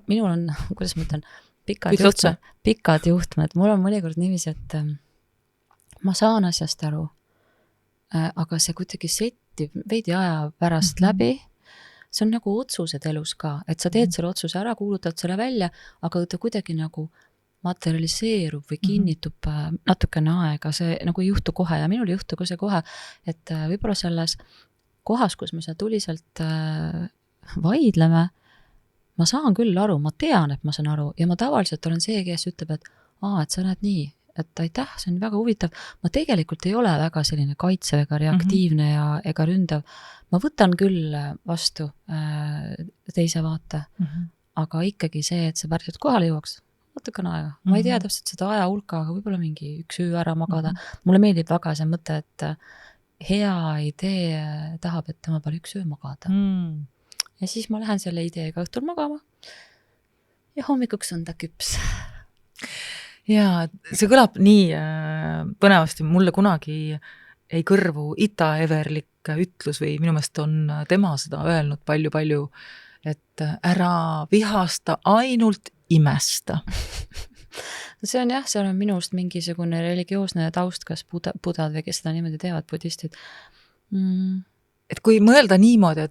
minul on, kuidas ma ütlen, pikad juhtmed. Mul on mõnikord niiviisi, et ma saan asjast aru, aga see kuidagi settib veidi aja pärast läbi. See on nagu otsused elus ka, et sa teed selle otsuse ära, kuulutad selle välja, aga ta kuidagi nagu materialiseerub või kinnitub natukene aega. See nagu ei juhtu kohe ja minul ei juhtu ka see kohe, et võib-olla selles kohas, kus me seda tuliselt vaidleme, ma saan küll aru, ma tean, et ma saan aru ja ma tavaliselt olen see, kes ütleb, et sa näed nii, et aitäh, see on väga huvitav. Ma tegelikult ei ole väga selline kaitsev ega reaktiivne ja ega ründav. Ma võtan küll vastu teise vaate, aga ikkagi see, et see päriselt kohale jõuaks, natukene aega. Ma ei tea täpselt seda aja hulka, aga võib-olla mingi üks öö ära magada. Mulle meeldib väga see mõte, et hea idee tahab, et tema peal üks öö magada. Ja siis ma lähen selle ideega õhtul magama ja hommikuks on ta küps.
Ja see kõlab nii põnevasti, mulle kunagi ei kõrvu ita-everlik ütlus või minu meelest on tema seda öelnud palju-palju, et ära vihasta, ainult imesta.
See on jah, see on minust mingisugune religioosne taust, kas budad või kes seda niimoodi teevad, budistid.
Et kui mõelda niimoodi,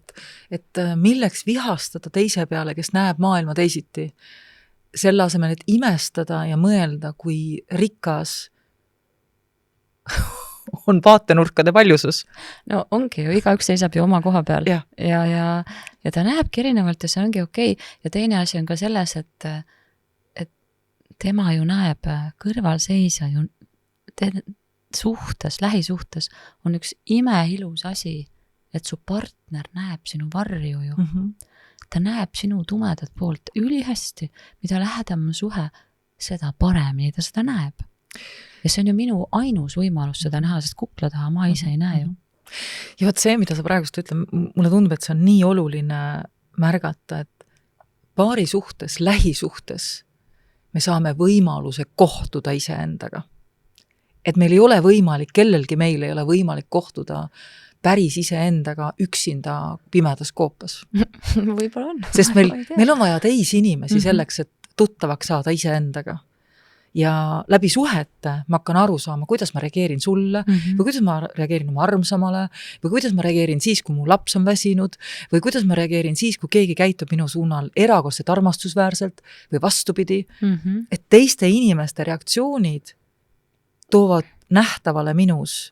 et milleks vihastada teise peale, kes näeb maailma teisiti, selle asemel, et imestada ja mõelda, kui rikas on vaatenurkade paljusus.
No ongi ju, igaüks seisab ju oma koha peal ja ta näebki erinevalt ja see ongi okei. Ja teine asi on ka selles, et tema ju näeb kõrvalseisja ju suhtes, lähisuhtes on üks imehilus asi, et su partner näeb sinu varju ju. Ta näeb sinu tumedat poolt ülihästi, mida lähedam suhe, seda paremini ta seda näeb. Ja see on ju minu ainus võimalus seda näha, sest kukla taha ma ise ei näe ju.
Ja võt see, mida sa praegust ütled, mulle tundub, et see on nii oluline märgata, et paari suhtes, lähisuhtes me saame võimaluse kohtuda iseendaga. Et meil ei ole võimalik, kellelgi meil ei ole võimalik kohtuda päris iseendaga üksinda pimedas koopas.
Võib-olla on.
Sest meil on vaja teisi inimesi selleks, et tuttavaks saada iseendaga. Ja läbi suhete ma hakkan aru saama, kuidas ma reageerin sulle või kuidas ma reageerin oma armsamale või kuidas ma reageerin siis, kui mu laps on väsinud või kuidas ma reageerin siis, kui keegi käitub minu suunal erakordselt armastusväärselt või vastupidi. Et teiste inimeste reaktsioonid toovad nähtavale minus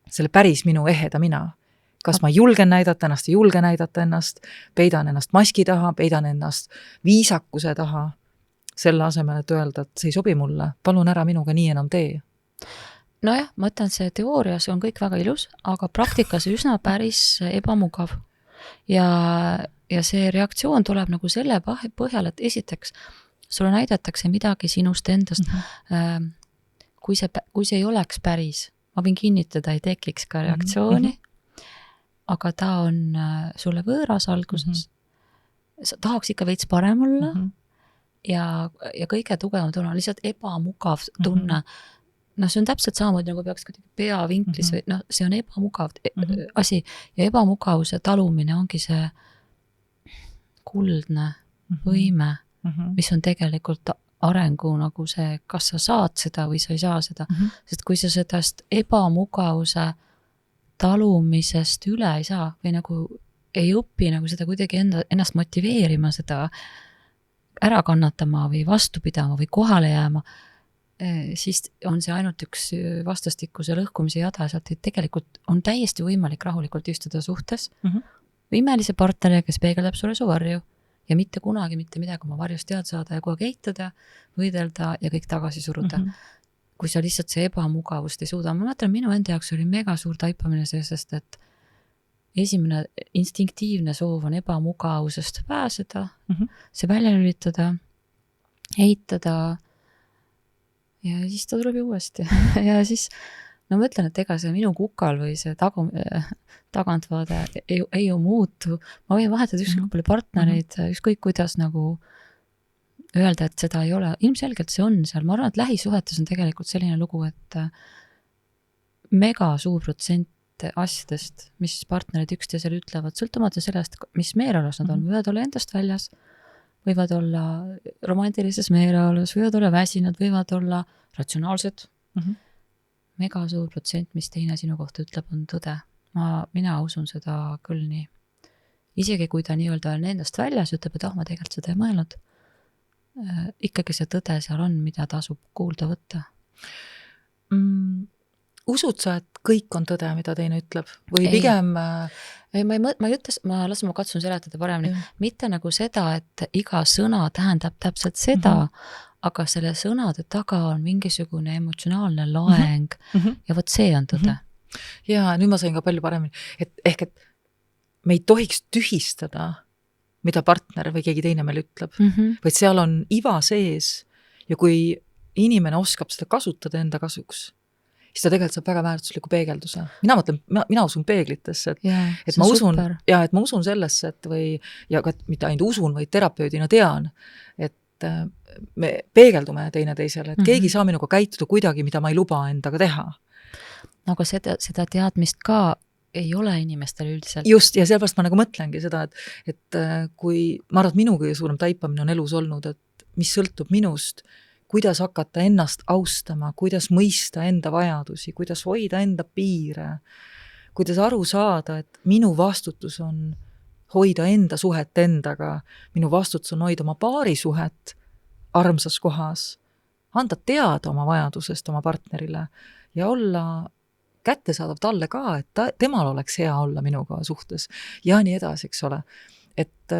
selle päris minu eheda mina. Kas ma julgen näidata ennast, ei julge näidata ennast, peidan ennast maski taha, peidan ennast viisakuse taha, selle asemel, et öelda, et see ei sobi mulle, palun ära minuga nii enam tee.
Nojah, ma ütlen, see teoorias on kõik väga ilus, aga praktikas üsna päris ebamugav. Ja see reaktsioon tuleb nagu selle põhjal, et esiteks sulle näidatakse midagi sinust endast, kui see ei oleks päris. Ma võin kinnitada, ei tekiks ka reaktsiooni, aga ta on sulle võõras alguses. Sa tahaks ikka veits parem olla ja kõige tugevam tunne on lihtsalt ebamugav tunne. No see on täpselt samamoodi, nagu peaks pea vinklis või see on ebamugav asi ja ebamugavuse talumine ongi see kuldne võime mis on tegelikult arengu nagu see, kas sa saad seda või sa ei saa seda. Sest kui sa sellest ebamugavuse talumisest üle ei saa või nagu ei õpi nagu seda kuidagi ennast motiveerima, seda ära kannatama või vastu pidama või kohale jääma, siis on see ainult üks vastastikuse lõhkumise jada, sealt tegelikult on täiesti võimalik rahulikult istuda suhtes imelise partneri, kes peegeldab sulle su varju ja mitte kunagi mitte midagi oma varjust teada saada ja kogu aeg eitada, võidelda ja kõik tagasi suruda. Kui sa lihtsalt see ebamugavust ei suuda. Ma mõtlen, minu enda jaoks oli mega suur taipamine sest, et esimene instinktiivne soov on ebamugavusest pääseda, see välja lülitada, eitada ja siis ta tuleb ju uuesti. Ja siis, no ma ütlen, et ega see minu kukal või see tagantvaade ei ju muutu. Ma võin vahetada ükskõik palju partnereid, ükskõik kuidas nagu öelda, et seda ei ole. Ilmselgelt see on seal. Ma arvan, et lähisuhetes on tegelikult selline lugu, et mega suur protsent asjadest, mis partnerid üksteisele ütlevad, sõltumata sellest, mis meeleolus nad on, võivad olla endast väljas, võivad olla romantilises meeleolus, võivad olla väsinud, võivad olla ratsionaalsed. Mega suur protsent, mis teine sinu kohta ütleb, on tõde. Mina usun seda küll nii. Isegi kui ta nii-öelda on endast väljas, ütleb, et ma tegelikult seda ei mõelnud. Ikkagi see tõde seal on, mida tasub kuulda võtta.
Usud sa, et kõik on tõde, mida teine ütleb? Või pigem...
Ma katsun seletada paremini. Mitte nagu seda, et iga sõna tähendab täpselt seda, aga selle sõnade taga on mingisugune emotsionaalne laeng ja võt see on tõde.
Ja nüüd ma sain ka palju paremini. Ehk et me ei tohiks tühistada, mida partner või keegi teine meil ütleb, vaid seal on iva sees ja kui inimene oskab seda kasutada enda kasuks, siis ta tegelikult saab väga väärtusliku peegelduse. Mina usun peeglitesse, et ma usun sellesse, ja ka mitte ainult usun, vaid terapeudina tean, et me peegeldume teine teisele, et keegi saa minuga käituda kuidagi, mida ma ei luba endaga teha.
Aga seda teadmist ka ei ole inimestel üldiselt.
Just, ja sellepärast ma nagu mõtlengi seda, et kui ma arvan, et minu kõige suurem taipamine on elus olnud, et mis sõltub minust, kuidas hakata ennast austama, kuidas mõista enda vajadusi, kuidas hoida enda piire, kuidas aru saada, et minu vastutus on hoida enda suhet endaga, minu vastutus on hoida oma paari suhet armsas kohas, anda teada oma vajadusest oma partnerile ja olla kättesaadav talle ka, et temal oleks hea olla minuga suhtes ja nii edasi, eks ole. Et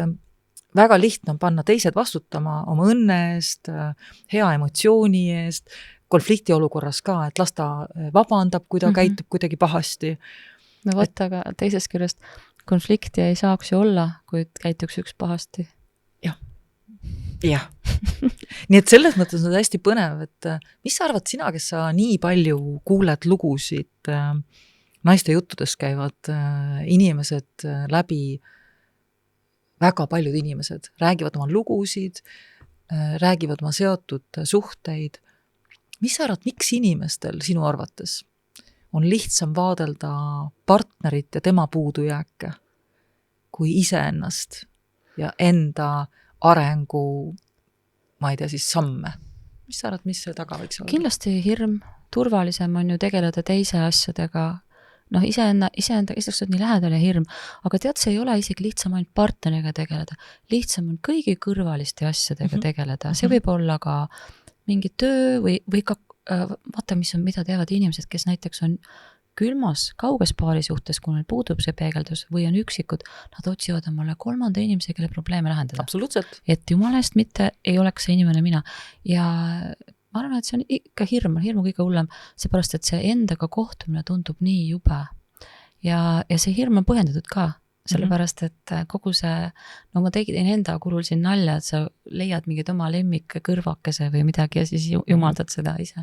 väga lihtne on panna teised vastutama oma õnne eest, hea emotsiooni eest, konflikti olukorras ka, et las ta vabandab, kui ta käitub kuidagi pahasti.
No võtta, aga teisest küljest konflikti ei saaks ju olla, kui käituks üks pahasti.
Jah. Nii et selles mõttes on hästi põnev, et mis sa arvad sina, kes sa nii palju kuuled lugusid, naiste juttudest käivad inimesed läbi, väga paljud inimesed räägivad oma lugusid, räägivad oma seotud suhteid. Mis sa arvad, miks inimestel sinu arvates on lihtsam vaadelda partnerit ja tema puudujääke kui iseennast ja enda arengu, ma ei tea, siis samme. Mis sa arvad, mis see taga võiks olla?
Kindlasti hirm, turvalisem on ju tegeleda teise asjadega, iseenda, iseks on nii lähedal ja hirm, aga tead, see ei ole isegi lihtsam ainult partneriga tegeleda, lihtsam on kõigi kõrvaliste asjadega tegeleda, see võib olla ka mingi töö või ka vaata, mida teevad inimesed, kes näiteks on külmas, kauges paari suhtes, kui neil puudub see peegeldus või on üksikud, nad otsivad omale kolmanda inimese, kelle probleeme lahendada.
Absoluutselt.
Et jumala eest mitte ei oleks see inimene mina. Ja ma arvan, et see on ikka hirmu kõige hullem, seepärast, et see endaga kohtumine tundub nii jube. Ja see hirm on põhjendatud ka, sellepärast, et kogu see, ma tegin enda kulul siin nalja, et sa leiad mingid oma lemmik kõrvakese või midagi ja siis jumaldad seda ise.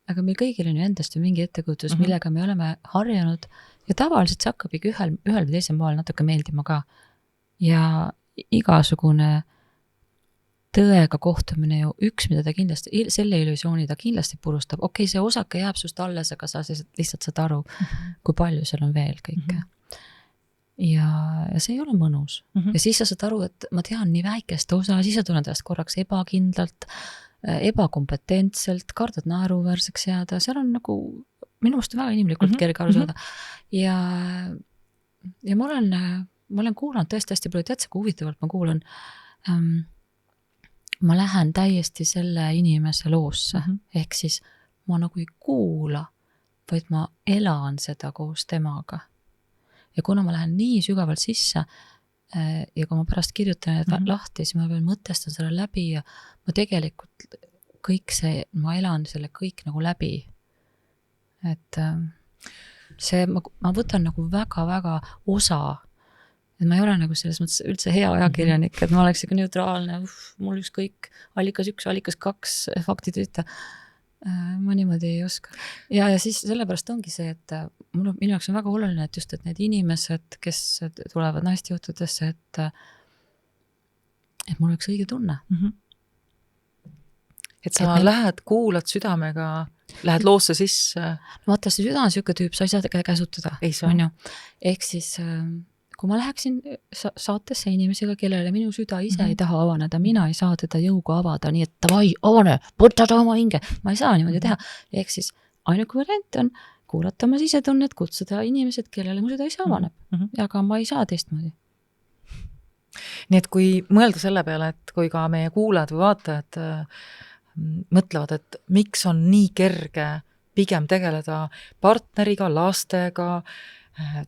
Aga meil kõigil on ju endast mingi ettekujutus, millega me oleme harjanud ja tavaliselt see hakkab ikka ühel või teisel moel natuke meeldima ka. Ja igasugune tõega kohtumine ju üks, mida ta kindlasti, selle illusiooni ta kindlasti purustab. Okei, see osake jääb sust alles, aga sa lihtsalt saad aru, kui palju seal on veel kõike. ja see ei ole mõnus. Ja siis sa saad aru, et ma tean nii väikest osa, siis sa tunned ennast korraks ebakindlalt, ebakompetentselt, kardad naeruväärseks jääda, seal on nagu minu meelest väga inimlikult kerge aru saada. Ja ma olen kuulanud tõesti hästi palju, tead see, kui huvitavalt ma kuulan, ma lähen täiesti selle inimese loosse, ehk siis ma nagu ei kuula, vaid ma elan seda koos temaga. Ja kuna ma lähen nii sügavalt sisse ja kui ma pärast kirjutan lahti, siis ma veel mõtestan selle läbi ja ma tegelikult kõik see, ma elan selle kõik nagu läbi. Et see, ma võtan nagu väga-väga osa, et ma ei ole nagu selles mõttes üldse hea ajakirjanik, et ma oleks ikka neutraalne, mul ükskõik allikas 1, allikas 2 faktid ütle. Ma niimoodi ei oska. Ja siis sellepärast ongi see, et minu jaoks on väga oluline, et just, et need inimesed, kes tulevad naistejuhtudesse, et mul oleks õige tunne.
Et sa lähed, kuulad südamega, lähed loosse sisse.
Vaata, see süda on selline tüüp, sa ei saa käsutada.
Ei saa.
Ehk siis, kui ma läheksin saatesse inimesega, kellele minu süda ise ei taha avaneda, mina ei saa teda jõuga avada, nii et davai, avane, võta ta oma hinge. Ma ei saa niimoodi teha. Ehk siis ainuke variant on kuulata oma sisetunnet, kutsuda inimesed, kellele mu süda ise avaneb. Aga ma ei saa teistmoodi.
Nii et kui mõelda selle peale, et kui ka meie kuulajad või vaatajad mõtlevad, et miks on nii kerge pigem tegeleda partneriga, lastega,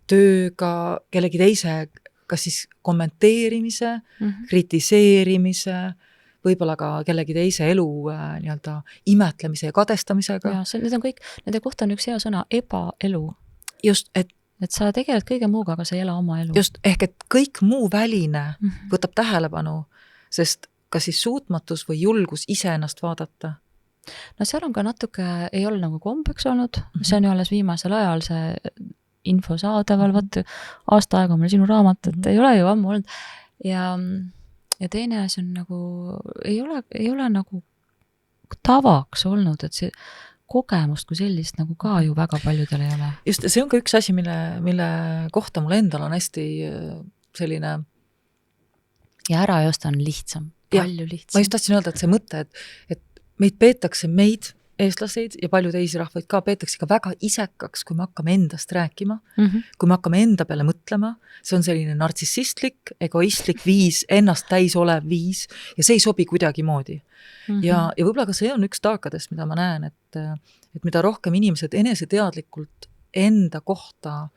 tööga, kellegi teise, kas siis kommenteerimise, kritiseerimise, võib-olla ka kellegi teise elu nii-öelda imetlemise ja kadestamisega.
Ja need on kõik, nende kohta on üks hea sõna, ebaelu.
Just, et
sa tegeled kõige muuga, aga sa ei ela oma elu.
Just, ehk et kõik muu väline võtab tähelepanu, sest kas siis suutmatus või julgus ise ennast vaadata?
No seal on ka natuke, ei ole nagu kombeks olnud, see on ju alles viimasel ajal see info saadaval, aasta aega mul sinu raamat, et ei ole ju ammu olnud. Ja teine asi on nagu, ei ole nagu tavaks olnud, et see kogemust kui sellist nagu ka ju väga paljudel ei ole.
Just, see on ka üks asi, mille kohta mul endal on hästi selline
ja ära ei osta on lihtsam, palju lihtsam.
Ma just tahtsin öelda, et see mõte, et meid peetakse eestlaseid ja palju teisi rahvaid ka peetakse ka väga isekaks, kui me hakkame endast rääkima, kui me hakkame enda peale mõtlema, see on selline nartsissistlik, egoistlik viis, ennast täis olev viis ja see ei sobi kuidagi moodi. Ja võib-olla ka see on üks taakadest, mida ma näen, et mida rohkem inimesed eneseteadlikult enda kohta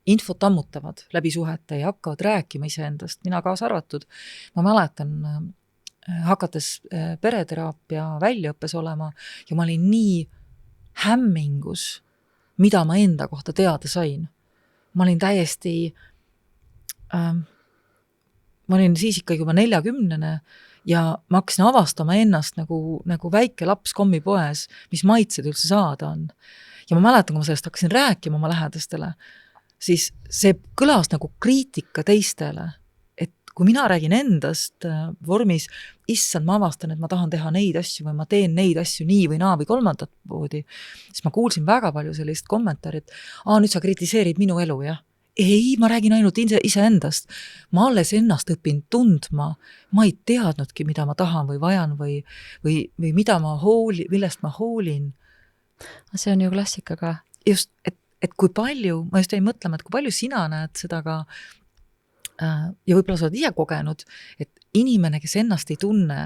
infot ammutavad läbi suhete ja hakkavad rääkima iseendast, mina kaasa arvatud. Ma mäletan, hakates pereteraapia väljaõppes olema ja ma olin nii hämmingus, mida ma enda kohta teada sain. Ma olin täiesti, ma olin siis ikkagi juba 40 ja ma hakkasin avastama ennast nagu väike laps kommipoes, mis maitsed üldse saada on. Ja ma mäletan, kui ma sellest hakkasin rääkima oma lähedastele, siis see kõlas nagu kriitika teistele, et kui mina räägin endast vormis, issand, ma avastan, et ma tahan teha neid asju või ma teen neid asju nii või naa või kolmandat poodi, siis ma kuulsin väga palju sellist kommentaari, et nüüd sa kritiseerid minu elu, jah? Ei, ma räägin ainult iseendast. Ma alles ennast õpin tundma, ma ei teadnudki, mida ma tahan või vajan või mida millest ma hoolin.
See on ju klassika ka.
Just, et kui palju, ma just jäin mõtlema, et kui palju sina näed seda ka ja võib-olla sa oled ise kogenud, et inimene, kes ennast ei tunne,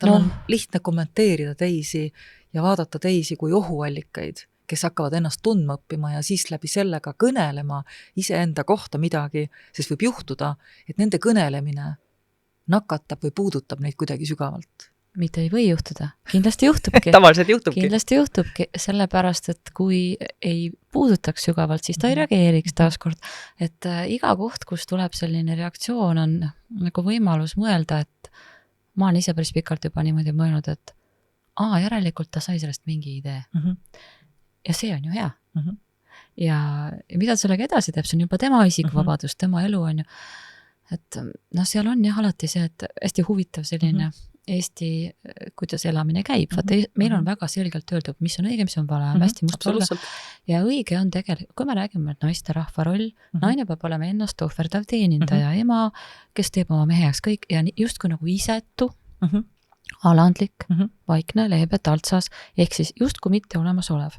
tal on lihtne kommenteerida teisi ja vaadata teisi kui ohuallikaid, kes hakkavad ennast tundma õppima ja siis läbi sellega kõnelema iseenda kohta midagi, sest võib juhtuda, et nende kõnelemine nakatab või puudutab neid kuidagi sügavalt.
Mitte ei või juhtuda, kindlasti juhtubki.
Tavaliselt juhtubki.
Kindlasti juhtubki, sellepärast, et kui ei puudutaks sügavalt, siis ta ei reageeriks taaskord. Et iga koht, kus tuleb selline reaktsioon, on nagu võimalus mõelda, et ma olen ise päris pikalt juba niimoodi mõelnud, et järelikult ta sai sellest mingi idee. Ja see on ju hea. Ja mida sellega edasi teeb, see on juba tema isikuvabadus, tema elu on ju. Et seal on jah alati see, et hästi huvitav selline Eesti, kuidas elamine käib. Vaata, meil on väga selgelt öeldud, mis on õige, mis on vale, hästi must olla. Ja õige on tegelikult, kui me räägime, et naiste rahva roll, naine peab olema ennast ohverdav teenindaja, ema, kes teeb oma mehe jaoks kõik ja justkui nagu isetu, alandlik, vaikne, leebe, taltsas, ehk siis justkui mitte olemas olev.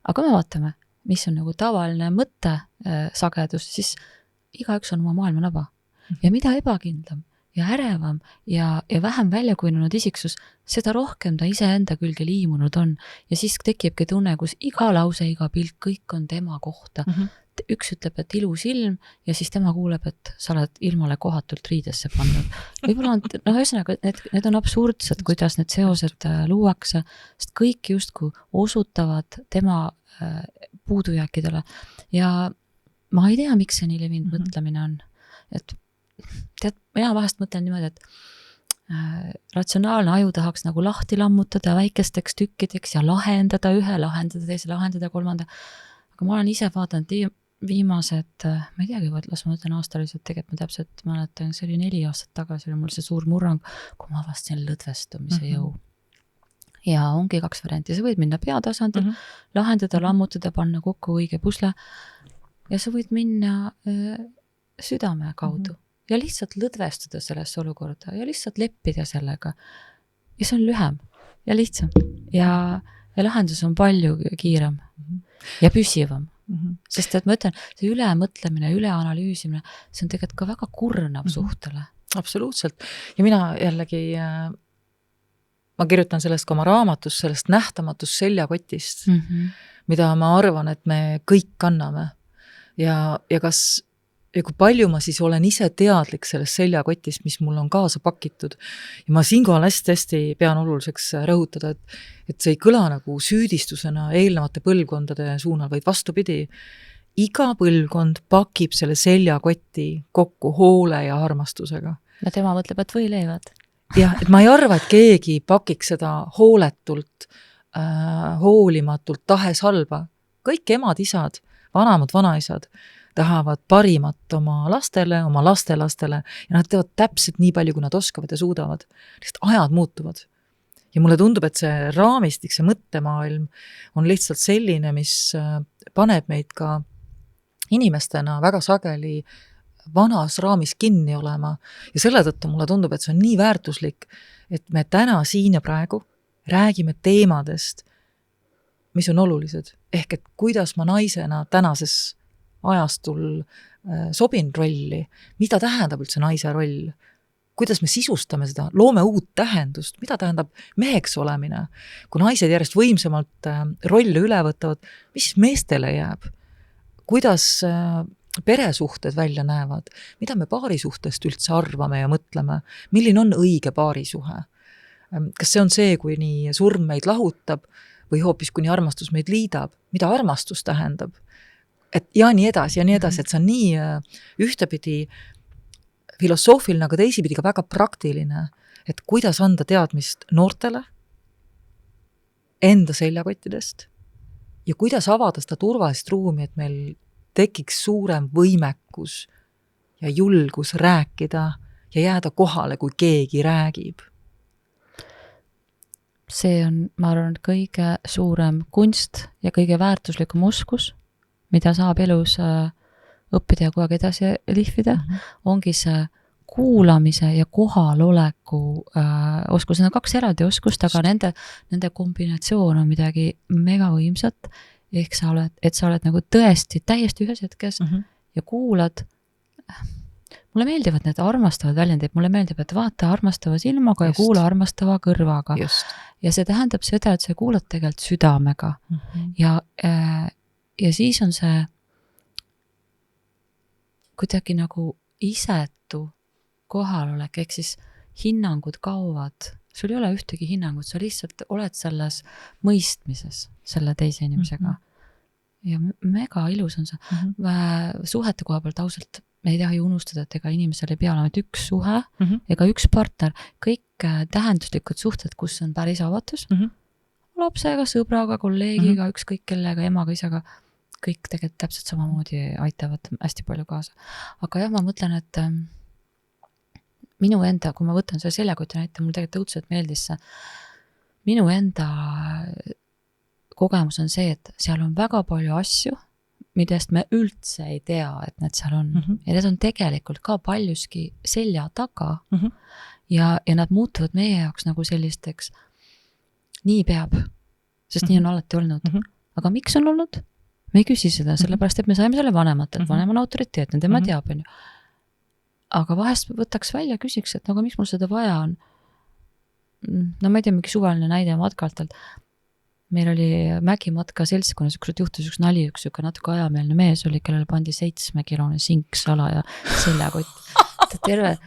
Aga me vaatame, mis on nagu tavaline mõtte sagedus, siis igaüks on oma maailmanaba. Ja mida ebakindlam ja ärevam ja vähem väljakujunenud isiksus, seda rohkem ta iseenda külge liimunud on. Ja siis tekibki tunne, kus iga lause, iga pilt, kõik on tema kohta. Üks ütleb, et ilus ilm ja siis tema kuuleb, et sa oled ilmale kohatult riidesse pannud. Võib-olla on, ühesõnaga, need on absurdsed, kuidas need seosed luuakse, sest kõik justkui osutavad tema puudujääkidele. Ja ma ei tea, miks see nii levinud mõtlemine on. Et tead, mina vahest mõtlen niimoodi, et ratsionaalne aju tahaks nagu lahti lammutada väikesteks tükkideks ja lahendada ühe, lahendada teise, lahendada kolmanda. Aga ma olen ise vaadanud viimased, ma ei teagi, las ma mõtlen aastaliselt, tegelikult ma täpselt mäletan, see oli 4 aastat tagasi, oli mul see suur murrang, kui ma avastasin lõdvestumise jõu. Ja ongi 2 varianti, sa võid minna peatasandil, lahendada, lammutada, panna kokku õige pusle ja sa võid minna südame kaudu. Ja lihtsalt lõdvestuda sellesse olukorda ja lihtsalt leppida sellega. Ja see on lühem ja lihtsam. Ja lahendus on palju kiirem ja püsivam. Sest et ma ütlen, see ülemõtlemine, üleanalüüsimine, see on tegelikult ka väga kurnav suhtele.
Absoluutselt. Ja mina jällegi, ma kirjutan sellest ka oma raamatus, sellest nähtamatust seljakotist, mida ma arvan, et me kõik kanname. Ja kui palju ma siis olen ise teadlik sellest seljakotist, mis mul on kaasa pakitud. Ja ma siinkohal hästi pean oluliseks rõhutada, et see ei kõla nagu süüdistusena eelnevate põlvkondade suunal, vaid vastupidi. Iga põlvkond pakib selle seljakoti kokku hoole ja armastusega.
Ja tema mõtleb, et võileivad.
Ja, et ma ei arva, et keegi pakiks seda hooletult, hoolimatult, tahes halba. Kõik emad, isad, vanamad, vanaisad tahavad parimat oma lastele, oma lastelastele ja nad teevad täpselt nii palju, kui nad oskavad ja suudavad. Lihtsalt ajad muutuvad. Ja mulle tundub, et see raamistik, see mõttemaailm on lihtsalt selline, mis paneb meid ka inimestena väga sageli vanas raamis kinni olema. Ja selle tõttu mulle tundub, et see on nii väärtuslik, et me täna siin ja praegu räägime teemadest, mis on olulised. Ehk et kuidas ma naisena tänases ajastul sobin rolli, mida tähendab üldse naise roll, kuidas me sisustame seda, loome uut tähendust, mida tähendab meheks olemine, kui naised järjest võimsamalt rolle üle võtavad, mis meestele jääb, kuidas peresuhted välja näevad, mida me paarisuhtest üldse arvame ja mõtleme, milline on õige paarisuhe, kas see on see, kui nii surm meid lahutab või hoopis kuni armastus meid liidab, mida armastus tähendab, et ja nii edasi, et see on nii ühtepidi filosoofiline, aga teisipidi ka väga praktiline, et kuidas anda teadmist noortele enda seljakottidest ja kuidas avada seda turvalist ruumi, et meil tekiks suurem võimekus ja julgus rääkida ja jääda kohale, kui keegi räägib.
See on, ma arvan, kõige suurem kunst ja kõige väärtuslikum oskus, mida saab elus õppida ja kogu aeg edasi lihvida, ongi see kuulamise ja kohaloleku oskus. Need on 2 eraldi oskust, aga nende kombinatsioon on midagi mega võimsat, ehk sa oled nagu tõesti täiesti ühes hetkes ja kuulad. Mulle meeldivad need armastavad väljendid, mulle meeldib, et vaata armastava silmaga ja kuula armastava kõrvaga. Ja see tähendab seda, et sa kuulad tegelikult südamega ja siis on see kuidagi nagu isetu kohalolek, ehk siis hinnangud kaovad. Sul ei ole ühtegi hinnangut, sa lihtsalt oled selles mõistmises selle teise inimesega. Ja mega ilus on see. Suhete koha pealt ausalt, me ei taha ju unustada, et ega inimesel ei pea olema üks suhe ega üks partner. Kõik tähenduslikud suhted, kus on päris avatus, lapsega, sõbraga, kolleegiga, ükskõik kellega, emaga, isaga, kõik tegelikult täpselt samamoodi aitavad hästi palju kaasa. Aga jah, ma mõtlen, et minu enda, kui ma võtan selle seljakoti näite, mul tegelikult õudselt meeldis see, minu enda kogemus on see, et seal on väga palju asju, millest me üldse ei tea, et need seal on. Ja need on tegelikult ka paljuski selja taga ja nad muutuvad meie jaoks nagu sellisteks, nii peab, sest nii on alati olnud. Aga miks on olnud? Me ei küsi seda, sellepärast, et me saime selle vanematelt, vanem on autoriteetne, tema teab, on ju. Aga vahest võtaks välja, küsiks, et aga miks mul seda vaja on? No ma ei tea, mingi suvaline näide matkaltalt. Meil oli mägimatka seltskonnas, ükskord juhtus üks nali, üks natuke ajameelne mees oli, kellele pandi 7-kilone sala ja seljakott. Terve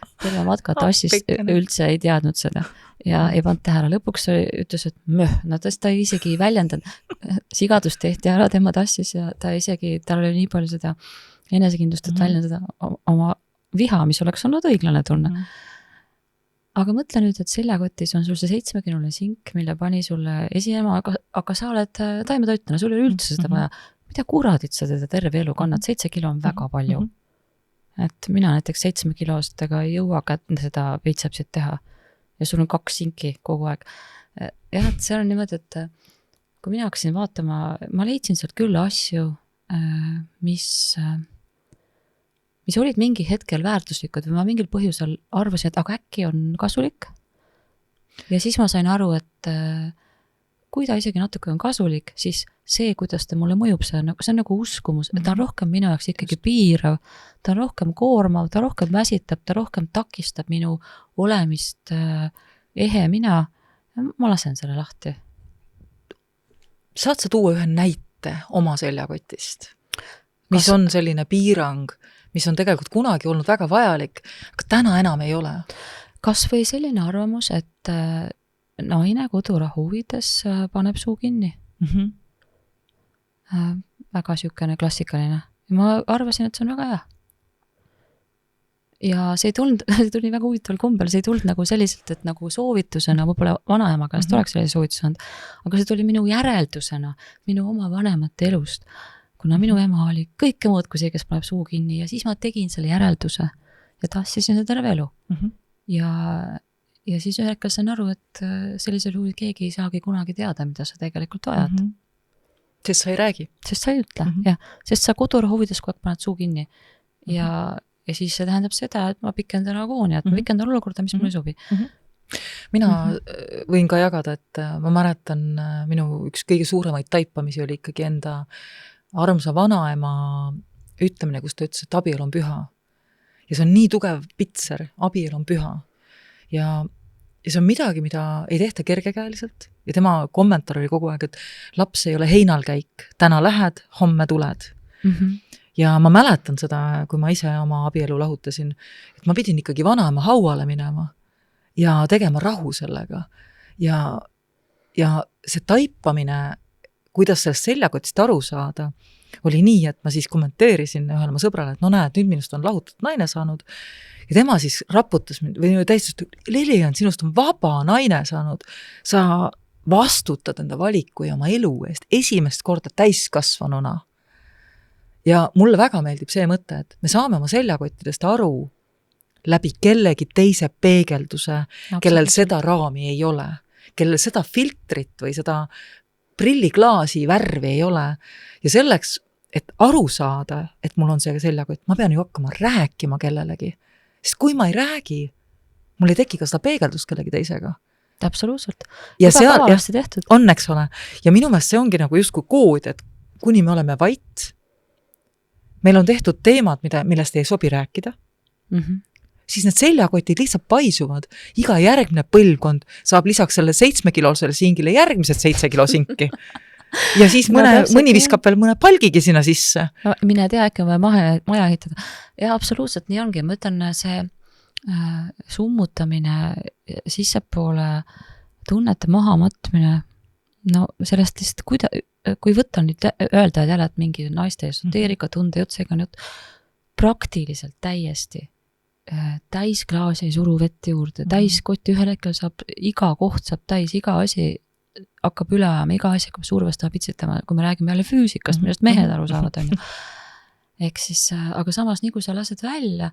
matka tassis üldse ei teadnud seda ja ei pannud tähele. Lõpuks ütles, et no ta isegi ei väljendanud. Sigadust tehti ära tema tassis ja tal oli nii palju seda enesekindlust, et väljendada oma viha, mis oleks olnud õiglane tunne. Aga mõtle nüüd, et seljakotis on sul see 7-kilone sink, mille pani sulle esiema, aga sa oled taimetoituna, sul ei üldse seda vaja. Mida kuradit sa teda terve elu kannad? 7 kilo on väga palju. Et mina näiteks 7-kilostega ei jõua seda veitsepsit teha ja sul on 2 sinki kogu aeg. Jah, et see on niimoodi, et kui mina hakkasin vaatama, ma leidsin sealt küll asju, mis olid mingi hetkel väärtuslikud või ma mingil põhjusel arvasin, et aga äkki on kasulik. Ja siis ma sain aru, et kui ta isegi natuke on kasulik, siis see, kuidas ta mulle mõjub, see on nagu uskumus, et ta on rohkem minu jaoks ikkagi piirav, ta on rohkem koormav, ta rohkem väsitab, ta rohkem takistab minu olemist ehe mina. Ma lasen selle lahti.
Saad sa tuua ühe näite oma seljakotist? Mis on selline piirang, mis on tegelikult kunagi olnud väga vajalik, aga täna enam ei ole.
Kas või selline arvamus, et naine kodurahu huvides paneb suu kinni? Väga sükene klassikaline. Ja ma arvasin, et see on väga hea. Ja see tuli väga huvitaval kombel, see ei tulnud nagu selliselt, et nagu soovitusena, võib-olla vanaema käest oleks sellise soovitusanud, aga see tuli minu järeldusena, minu oma vanemate elust. Kuna minu ema oli kõike muud kui see, kes paneb suu kinni ja siis ma tegin selle järelduse ja tassisin seda terve elu. Ja siis ühekas sain aru, et sellisel juhul keegi ei saagi kunagi teada, mida sa tegelikult vajad.
Sest sa ei räägi.
Sest sa ei ütle, jah. Sest sa kodurahu huvides kogu aeg paned suu kinni. Ja siis see tähendab seda, et ma pikendan agooniat, ma pikendan olukorda, mis mulle ei sobi.
Mina võin ka jagada, et ma mäletan minu üks kõige suuremaid taipamisi oli ikkagi enda armsa vanaema ütlemine, kus ta ütles, et abielu on püha. Ja see on nii tugev pitser, abielu on püha. Ja see on midagi, mida ei tehta kergekäeliselt. Ja tema kommentaar oli kogu aeg, et laps ei ole heinalkäik. Täna lähed, homme tuled. Ja ma mäletan seda, kui ma ise oma abielu lahutasin, et ma pidin ikkagi vanaema hauale minema ja tegema rahu sellega. Ja see taipamine, kuidas sellest seljakotist aru saada, oli nii, et ma siis kommenteerisin ühele oma sõbrale, et no näed, nüüd minust on lahutatud naine saanud ja tema siis raputas mind või täiesti, Lilian, sinust on vaba naine saanud, sa vastutad enda valiku ja oma elu eest esimest korda täiskasvanuna. Ja mulle väga meeldib see mõte, et me saame oma seljakottidest aru läbi kellegi teise peegelduse, kellel seda raami ei ole, kellel seda filtrit või seda prilliklaasi värvi ei ole. Ja selleks, et aru saada, et mul on see seljakott, ma pean ju hakkama rääkima kellelegi. Sest kui ma ei räägi, mul ei teki ka seda peegeldust kellegi teisega.
Absoluutselt.
Ja seal on, eks ole. Ja minu meelest see ongi nagu justkui kood, et kuni me oleme vait, meil on tehtud teemad, millest ei sobi rääkida, siis need seljakotid lihtsalt paisuvad. Iga järgmine põlvkond saab lisaks selle 7-kilosele singile järgmised 7 kilo sinki. Ja siis mõni viskab veel mõne palgigi sinna sisse.
Mine tea, äkki on vaja maja ehitada. Ja absoluutselt nii ongi. Ma ütlen, see summutamine sissepoole, tunnete maha matmine, no sellest lihtsalt, kui võtta nüüd öelda jälle, et mingi naiste esoteerika tunde jutt, seega nüüd praktiliselt täiesti täisklaas ei suru vett juurde, täiskotti ühel hetkel saab, iga koht saab täis, iga asi hakkab üle ajama, iga asi hakkab survestama, pitsitama, kui me räägime jälle füüsikast, millest mehed aru saavad, on ju. Ehk siis, aga samas nii kui sa lased välja,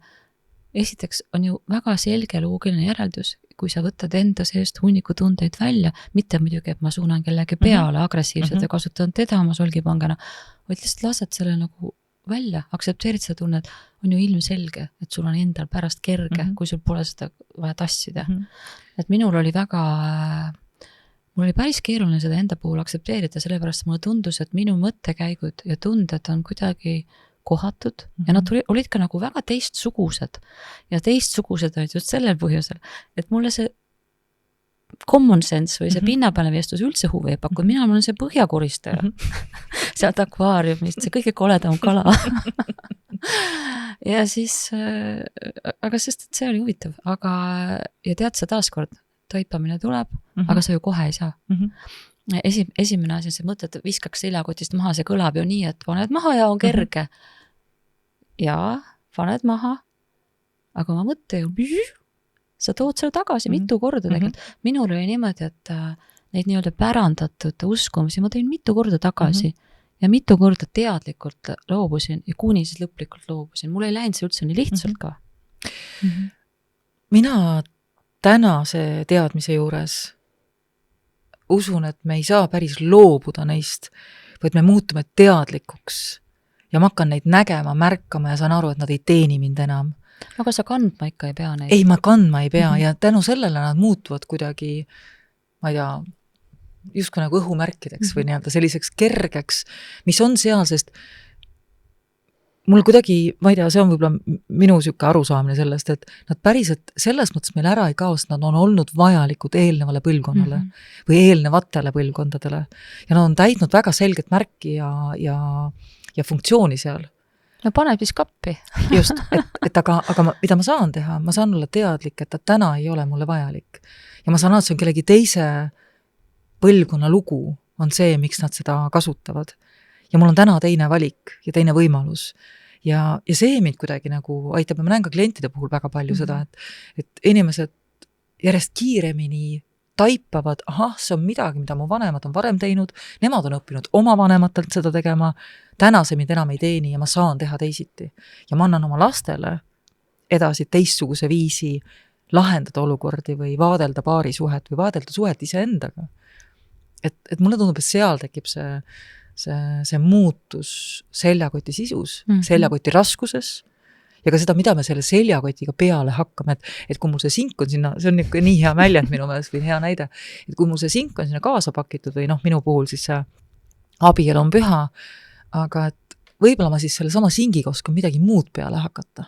esiteks on ju väga selge loogiline järeldus, kui sa võtad enda seest hunniku tundeid välja, mitte muidugi, et ma suunan kellegi peale agressiivselt ja kasutan teda oma solgipangana, vaid lihtsalt lased selle nagu välja, aktsepteerid seda tunnet, on ju ilmselge, et sul on endal pärast kerge, kui sul pole seda vaja tassida. Et mul oli päris keeruline seda enda puhul aktsepteerida, sellepärast mulle tundus, et minu mõttekäigud ja tunded on kuidagi kohatud ja nad olid ka nagu väga teistsugused. Ja teistsugused olid just sellel põhjusel, et mulle see common sense või see pinnapealne vestlus üldse huvi ei paku, mina olen see põhjakoristaja sealt akvaariumist, see kõige koledam kala. Ja siis, aga sest et see oli huvitav, ja tead sa taaskord, toipamine tuleb, aga sa ju kohe ei saa. Esimene asi on see mõte, et viskaks seljakotist maha, see kõlab ju nii, et paned maha ja on kerge. Ja paned maha, aga ma mõtte ju, sa tood selle tagasi mitu korda tegelikult. Minul oli niimoodi, et neid nii-öelda pärandatud uskumisi ma tõin mitu korda tagasi ja mitu korda teadlikult loobusin ja kuni siis lõplikult loobusin. Mul ei läinud see üldse nii lihtsalt ka.
Mina tänase teadmise juures usun, et me ei saa päris loobuda neist, vaid me muutume teadlikuks ja ma hakkan neid nägema, märkama ja saan aru, et nad ei teeni mind enam.
Aga sa kandma ikka ei pea neid?
Ei, ma kandma ei pea ja tänu sellele nad muutuvad kuidagi, ma ei tea, justkui nagu õhumärkideks või nii-öelda selliseks kergeks, mis on seal, sest mul kuidagi, ma ei tea, see on võib-olla minu siuke arusaamine sellest, et nad päriselt selles mõttes meil ära ei kao, sest nad on olnud vajalikud eelnevale põlvkonnale või eelnevatele põlvkondadele ja nad on täitnud väga selget märki ja funktsiooni seal.
No paneb siis kappi.
Just, et aga mida ma saan teha? Ma saan olla teadlik, et ta täna ei ole mulle vajalik. Ja ma saan, et see on kellegi teise põlvkonna lugu on see, miks nad seda kasutavad. Ja mul on täna teine valik ja teine võimalus. Ja see mind kuidagi nagu aitab, ma näen ka klientide puhul väga palju seda, et inimesed järjest kiiremini taipavad, see on midagi, mida mu vanemad on varem teinud, nemad on õppinud oma vanematelt seda tegema, täna see mind enam ei teeni ja ma saan teha teisiti. Ja ma annan oma lastele edasi teistsuguse viisi lahendada olukordi või vaadelda paari suhet või vaadelda suhet iseendaga. Et mulle tundub, et seal tekib see muutus seljakoti sisus, seljakoti raskuses ja ka seda, mida me selle seljakotiga peale hakkame, et kui mul see sink on sinna, see on nii hea väljend minu meelest või hea näide, et kui mul see sink on sinna kaasa pakitud või minu puhul siis see abielu on püha, aga et võib-olla ma siis selle sama singiga oskan midagi muud peale hakata.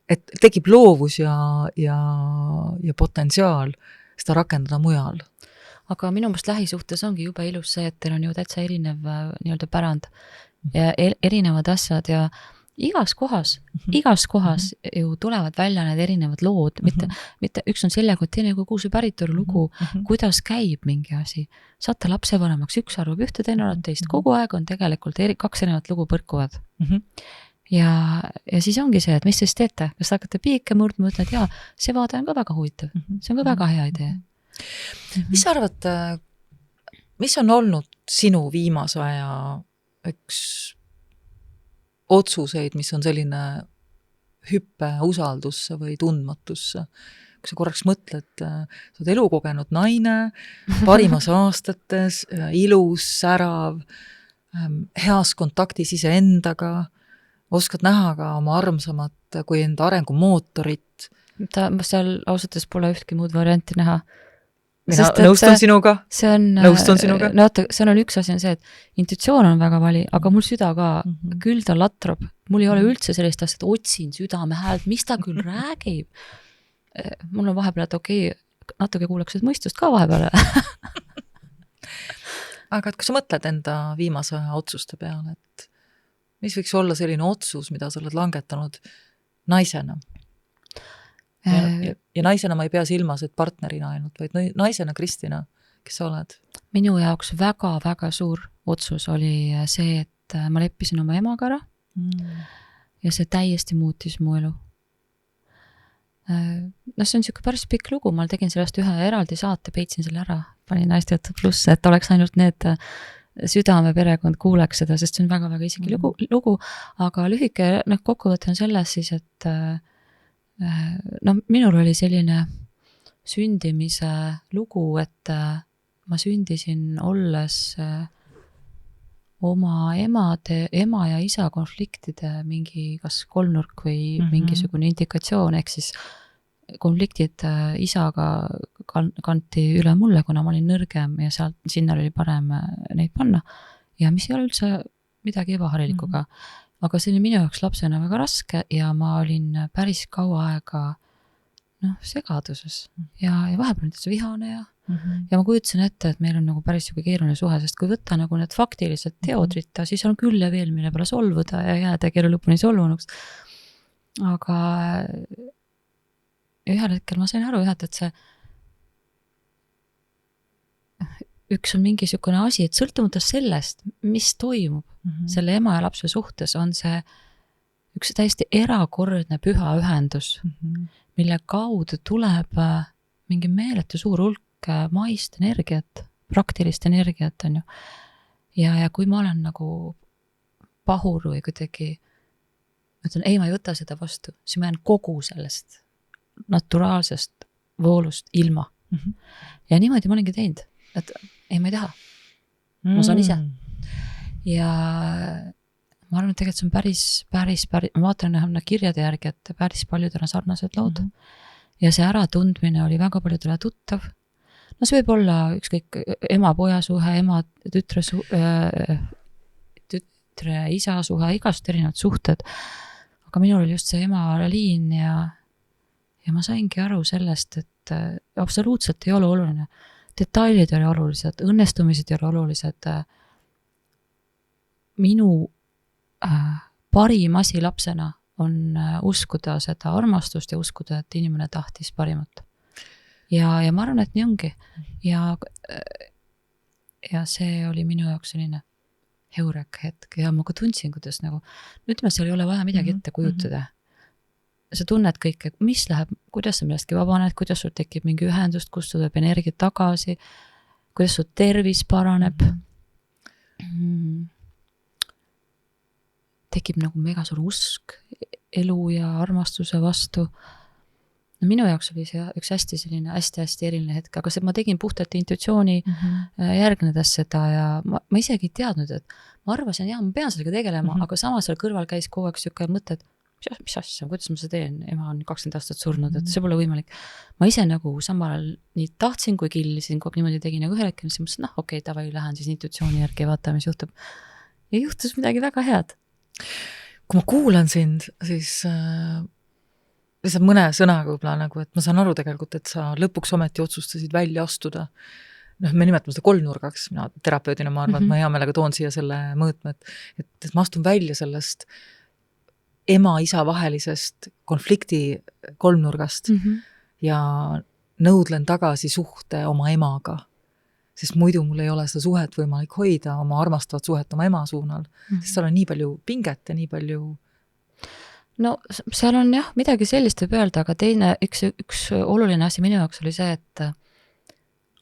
Et tekib loovus ja potentsiaal seda rakendada mujal.
Aga minu mõist lähisuhtes ongi jube ilus see, et teil on ju täitsa erinev nii-öelda pärand ja erinevad asjad ja igas kohas ju tulevad välja need erinevad lood, mitte üks on seljakott, teine kui kuuse päritolu lugu, kuidas käib mingi asi. Saate lapsevanemaks, üks arvab ühte, teine arvab teist, kogu aeg on tegelikult kaks erinevat lugu põrkuvad. Ja siis ongi see, et mis siis teete, kas hakkate piike murdma, mõtled, jaa, see vaade on ka väga huvitav, see on ka väga hea idee.
Mis sa arvad, mis on olnud sinu viimase aja üks otsuseid, mis on selline hüppe usaldusse või tundmatusse? Kui sa korraks mõtled, sa oled elukogenud naine, parimas aastates, ilus, särav, heas kontaktis iseendaga, oskad näha ka oma armsamat kui enda arengumootorit.
Seal ausõttes pole ühtki muud varianti näha.
Mina nõustun sinuga. See
on üks asi on see, et intuitsioon on väga vali, aga mul süda ka küll ta latrab. Mul ei ole üldse sellist asja, et otsin südame häält, mis ta küll räägib. Mul on vahepeal, et natuke kuulaksid mõistust ka vahepeal.
Aga et kui sa mõtled enda viimase otsuste peale, et mis võiks olla selline otsus, mida sa oled langetanud naisena? Ja naisena ma ei pea silmas, et partnerina ainult, vaid naisena Kristina, kes sa oled?
Minu jaoks väga-väga suur otsus oli see, et ma leppisin oma emaga ära ja see täiesti muutis mu elu. See on siuke päris pikk lugu, ma tegin sellest ühe eraldi saate, peitsin selle ära, panin Naiste Jutud Pluss, et oleks ainult need südame perekond kuuleks seda, sest see on väga-väga isegi lugu, aga lühike kokkuvõte on selles siis, et no minul oli selline sündimise lugu, et ma sündisin olles oma ema ja isa konfliktide mingi kas kolmnurk või mingisugune indikatsioon, ehk siis konfliktid isaga kanti üle mulle, kuna ma olin nõrgem ja sinna oli parem neid panna ja mis ei ole üldse midagi ebaharilikuga. Aga see oli minu jaoks lapsena väga raske ja ma olin päris kaua aega segaduses ja vahepeal on täitsa vihane ja ma kujutasin ette, et meil on nagu päris keeruline suhe, sest kui võtta nagu need faktilised teod ritta, siis on küll ja veel, mille peale solvuda ja jääda elu lõpuni solvunuks. Aga ühel hetkel ma sain aru, et see üks on mingisugune asi, et sõltumata sellest, mis toimub selle ema ja lapse suhtes, on see üks täiesti erakordne püha ühendus, mille kaudu tuleb mingi meeletu suur hulk maist energiat, praktilist energiat on ju. Ja kui ma olen nagu pahur või kuidagi, ütlen, ei, ma ei võta seda vastu, siis ma jään kogu sellest naturaalsest voolust ilma. Ja niimoodi ma olengi teinud, et ei, ma ei taha. Ma saan ise. Ja ma arvan, et tegelikult see on päris, ma vaatan kirjade järgi, et päris paljudel on sarnased lood. Ja see äratundmine oli väga paljudele tuttav. No see võib olla ükskõik ema-poja suhe, ema-tütre isa suhe, igast erinevad suhted. Aga minul oli just see ema-liin ja ma saingi aru sellest, et absoluutselt ei ole oluline. Detailid ei ole olulised, õnnestumised ei ole olulised. Minu parim asi lapsena on uskuda seda armastust ja uskuda, et inimene tahtis parimat. Ja ma arvan, et nii ongi. Ja see oli minu jaoks selline heurek hetk ja ma ka tundsin, kuidas nagu, ütleme, seal ei ole vaja midagi ette kujutada. Sa tunned kõike, mis läheb, kuidas sa millestki vabaned, kuidas sul tekib mingi ühendust, kus sul tuleb energia tagasi, kuidas sul tervis paraneb. Tekib nagu mega suur usk elu ja armastuse vastu. No minu jaoks oli see üks hästi selline hästi eriline hetk, aga ma tegin puhtalt intuitsiooni järgnedes seda ja ma isegi ei teadnud, et ma arvasin, ma pean sellega tegelema, aga samas seal kõrval käis kogu aeg siuke mõte, et mis asja, kuidas ma seda teen, ema on 20 aastat surnud, et see pole võimalik. Ma ise nagu samal nii tahtsin, kui killisin, kui niimoodi tegin, aga ühel hetkel mõtlesin, okei, davai, lähen siis intuitsiooni järgi ja vaata, mis juhtub. Ja juhtus midagi väga head.
Kui ma kuulan sind, siis lihtsalt mõne sõnaga võib-olla nagu, et ma saan aru tegelikult, et sa lõpuks ometi otsustasid välja astuda. Me nimetame seda kolmnurgaks, mina terapeudina ma arvan, et ma hea meelega toon siia selle mõõtme, et ma astun välja sellest ema-isa vahelisest konflikti kolmnurgast ja nõudlen tagasi suhte oma emaga, sest muidu mul ei ole seda suhet võimalik hoida, oma armastavat suhet oma ema suunal, sest seal on nii palju pinget ja nii palju.
No seal on jah, midagi sellist võib öelda, aga teine, üks oluline asi minu jaoks oli see, et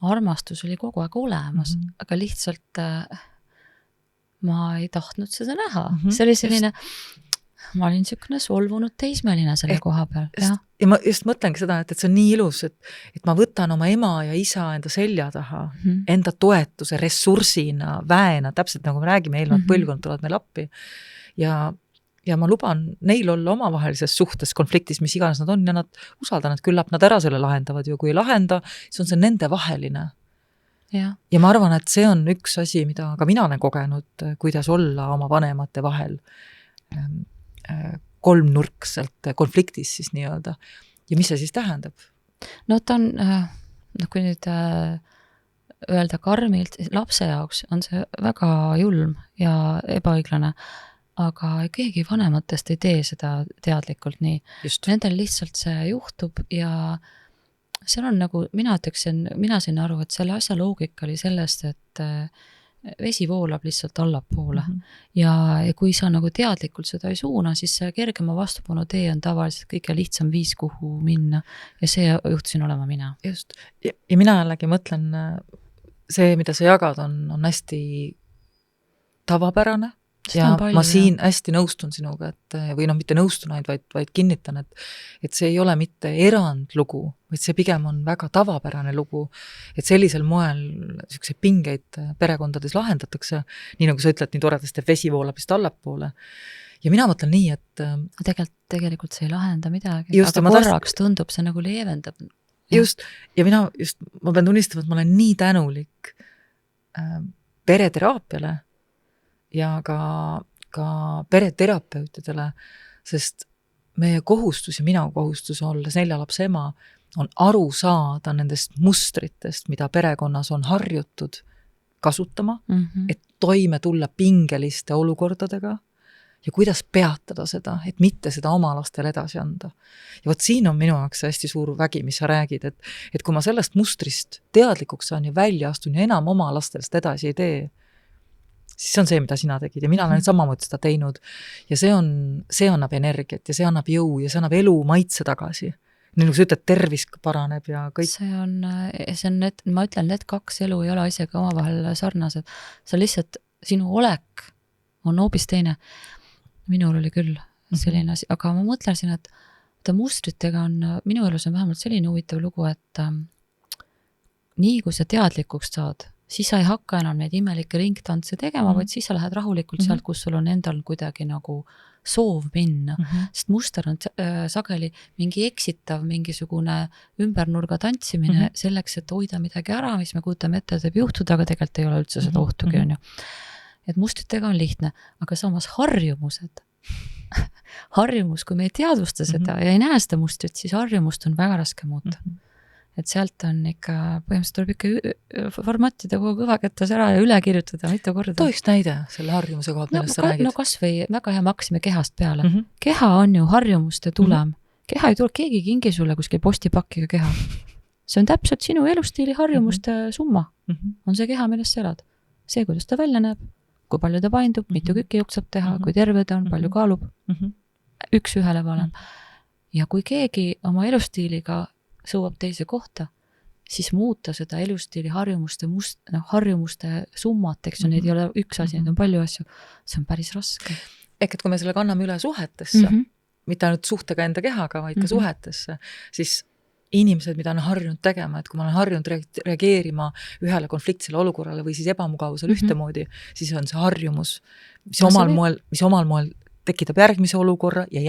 armastus oli kogu aeg olemas, aga lihtsalt ma ei tahtnud seda näha. See oli selline ma olin niisugune solvunud teismeline selle koha peal.
Ja ma just mõtlengi seda, et see on nii ilus, et ma võtan oma ema ja isa enda selja taha, enda toetuse ressursina, väena, täpselt nagu me räägime, eelnevad põlvkond tulevad meil appi. Ja ma luban neil olla omavahelises suhtes konfliktis, mis iganes nad on, ja nad usaldan, et küllap nad ära selle lahendavad ju, kui ei lahenda, siis on see nende vaheline. Ja ma arvan, et see on üks asi, mida ka mina olen kogenud, kuidas olla oma vanemate vahel kolmnurkselt konfliktis siis nii-öelda. Ja mis see siis tähendab?
No ta on, kui nüüd öelda karmilt, lapse jaoks on see väga julm ja ebaõiglane, aga keegi vanematest ei tee seda teadlikult nii. Nendel lihtsalt see juhtub ja seal on nagu, mina sain aru, et selle asja loogika oli sellest, et vesi voolab lihtsalt allapoole ja kui sa nagu teadlikult seda ei suuna, siis see kergema vastupanu tee on tavaliselt kõige lihtsam viis, kuhu minna ja see juhtusin olema mina.
Just. Ja mina jällegi mõtlen, see, mida sa jagad, on hästi tavapärane ja ma siin hästi nõustun sinuga, et või noh, mitte nõustun ainult, vaid kinnitan, et see ei ole mitte erandlugu, vaid see pigem on väga tavapärane lugu, et sellisel moel selliseid pingeid perekondades lahendatakse, nii nagu sa ütled, nii toredasti, et vesi voolab vist allapoole. Ja mina mõtlen nii, et
tegelikult see ei lahenda midagi,
just,
aga korraks tundub, see nagu leevendab.
Just, ja ma pean tunnistama, et ma olen nii tänulik pereteraapiale ja ka pereterapeutidele, sest meie kohustus ja minu kohustus olles 4 lapse ema on aru saada nendest mustritest, mida perekonnas on harjutud kasutama, et toime tulla pingeliste olukordadega ja kuidas peatada seda, et mitte seda oma lastele edasi anda. Ja võt siin on minu jaoks hästi suur vägi, mis sa räägid, et kui ma sellest mustrist teadlikuks saan ja välja astun ja enam oma lastest edasi ei tee, siis see on see, mida sina tegid ja mina olen samamoodi seda teinud ja see annab energiat ja see annab jõu ja see annab elu maitse tagasi. Nii nagu sa ütled, tervis paraneb ja kõik.
See on ma ütlen, need 2 elu ei ole isegi omavahel sarnased. See on lihtsalt, sinu olek on hoopis teine. Minul oli küll selline asi, aga ma mõtlesin, et mustritega on, minu elus on vähemalt selline huvitav lugu, et nii kui sa teadlikuks saad, siis sa ei hakka enam neid imelikke ringtantse tegema, vaid siis sa lähed rahulikult sealt, kus sul on endal kuidagi nagu soov minna. Sest muster on sageli mingi eksitav, mingisugune ümbernurga tantsimine selleks, et hoida midagi ära, mis me kujutame ette, teeb juhtuda, aga tegelikult ei ole üldse seda ohtugi, on ju. Et mustritega on lihtne, aga samas harjumused, kui me ei teadvusta seda ja ei näe seda mustrit, siis harjumust on väga raske muuta. Et sealt on ikka, põhimõtteliselt tuleb ikka formatida kogu kõvaketas ära ja üle kirjutada mitu korda.
Tohiks näide selle harjumuse kohalt, millest sa räägid?
No kas või väga hea, me hakkasime kehast peale. Keha on ju harjumuste tulem. Keha ei tule, keegi kingi sulle kuskil postipakkiga keha. See on täpselt sinu elustiili harjumuste summa. On see keha, millest sa elad. See, kuidas ta välja näeb, kui palju ta paindub, mitu kükki jooksab teha, kui terve ta on, palju kaalub. Üks ühele valem. Ja kui keegi oma elustiiliga sõuab teise kohta, siis muuta seda elustiili harjumuste summat, eks ju, neid ei ole üks asi, neid on palju asju, see on päris raske.
Ehk et kui me selle kanname üle suhetesse, mitte ainult suhtega enda kehaga, vaid ka suhetesse, siis inimesed, mida on harjunud tegema, et kui ma olen harjunud reageerima ühele konfliktsele olukorrale või siis ebamugavusele ühtemoodi, siis on see harjumus, mis omal moel tekitab järgmise olukorra ja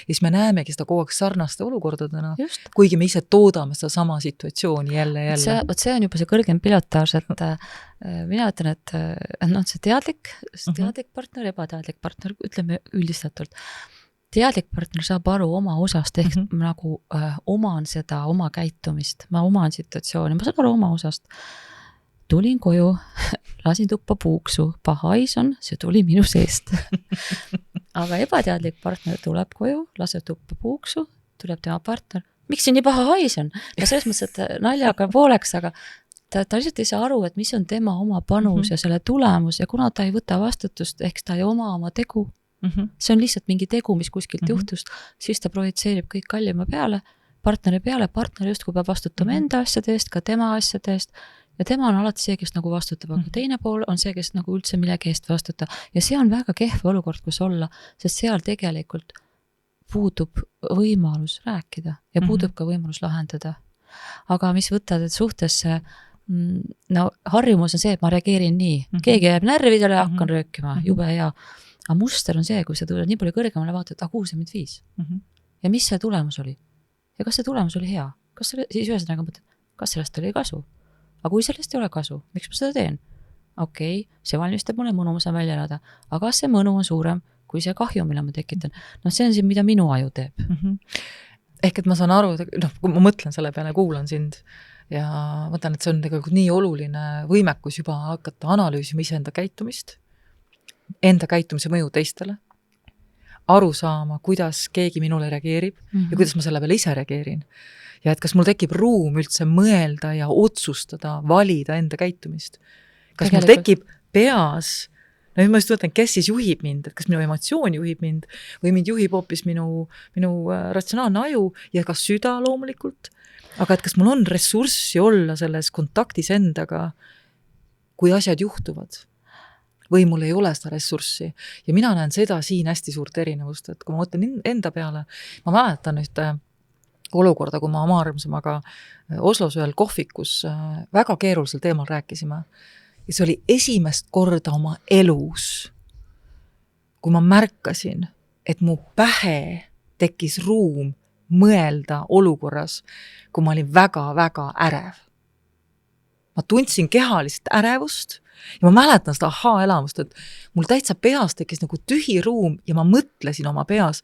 siis me näemegi seda kogu aeg sarnaste olukordadena, kuigi me ise toodame seda sama situatsiooni jälle.
See on juba see kõrgem pilotaaž, et mina ütlen, et see teadlik partner, ebateadlik partner, ütleme üldistatult. Teadlik partner saab aru oma osast, ehk nagu oman seda oma käitumist, ma oman situatsiooni, ma saan aru oma osast. Tulin koju, lasin tuppa puuksu, paha hais on, see tuli minu seest. Aga ebateadlik partner tuleb koju, laseb tuppa puuksu, tuleb tema partner. Miks see nii paha hais on? Ja selles mõttes, et naljaga pooleks, aga ta lihtsalt ei saa aru, et mis on tema oma panus ja selle tulemus ja kuna ta ei võta vastutust, ehk ta ei oma tegu. See on lihtsalt mingi tegu, mis kuskilt juhtus, siis ta projitseerib kõik kallima peale, partneri peale, partner just kui peab vastutama enda asjade eest, ka tema asjade eest. Ja tema on alati see, kes nagu vastutab, aga teine pool on see, kes nagu üldse millegi eest vastuta. Ja see on väga kehv olukord, kus olla, sest seal tegelikult puudub võimalus rääkida ja puudub ka võimalus lahendada. Aga mis võtad, et suhtesse, harjumus on see, et ma reageerin nii. Keegi jääb närvidele ja hakkan röökima, jube hea. Aga muster on see, kui sa tuled nii palju kõrgemale vaatad, et kuhu see mind viis. Ja mis see tulemus oli? Ja kas see tulemus oli hea? Siis ühesõnaga mõtled, kas sellest oli kasu? Aga kui sellest ei ole kasu, miks ma seda teen? Okei, see valmistab mulle mõnu, ma saan välja elada. Aga see mõnu on suurem kui see kahju, mille ma tekitan. See on see, mida minu aju teeb.
Ehk et ma saan aru, kui ma mõtlen selle peale, kuulan sind ja mõtlen, et see on tegelikult nii oluline võimekus juba hakata analüüsima iseenda käitumist, enda käitumise mõju teistele, aru saama, kuidas keegi minule reageerib ja kuidas ma selle peale ise reageerin. Ja et kas mul tekib ruum üldse mõelda ja otsustada, valida enda käitumist. Kas mul tekib peas, ma just mõtlen, kes siis juhib mind, et kas minu emotsioon juhib mind või mind juhib hoopis minu ratsionaalne aju ja ka süda loomulikult. Aga et kas mul on ressurssi olla selles kontaktis endaga, kui asjad juhtuvad. või mul ei ole seda ressurssi. Ja mina näen seda siin hästi suurt erinevust, et kui ma mõtlen enda peale, ma mäletan ühte olukorda, kui ma oma armsamaga Oslos ühel kohvikus väga keerulisel teemal rääkisime. Ja see oli esimest korda oma elus, kui ma märkasin, et mu pähe tekkis ruum mõelda olukorras, kui ma olin väga-väga ärev. Ma tundsin kehalist ärevust ja ma mäletan seda elamust, et mul täitsa peas tekkis nagu tühi ruum ja ma mõtlesin oma peas,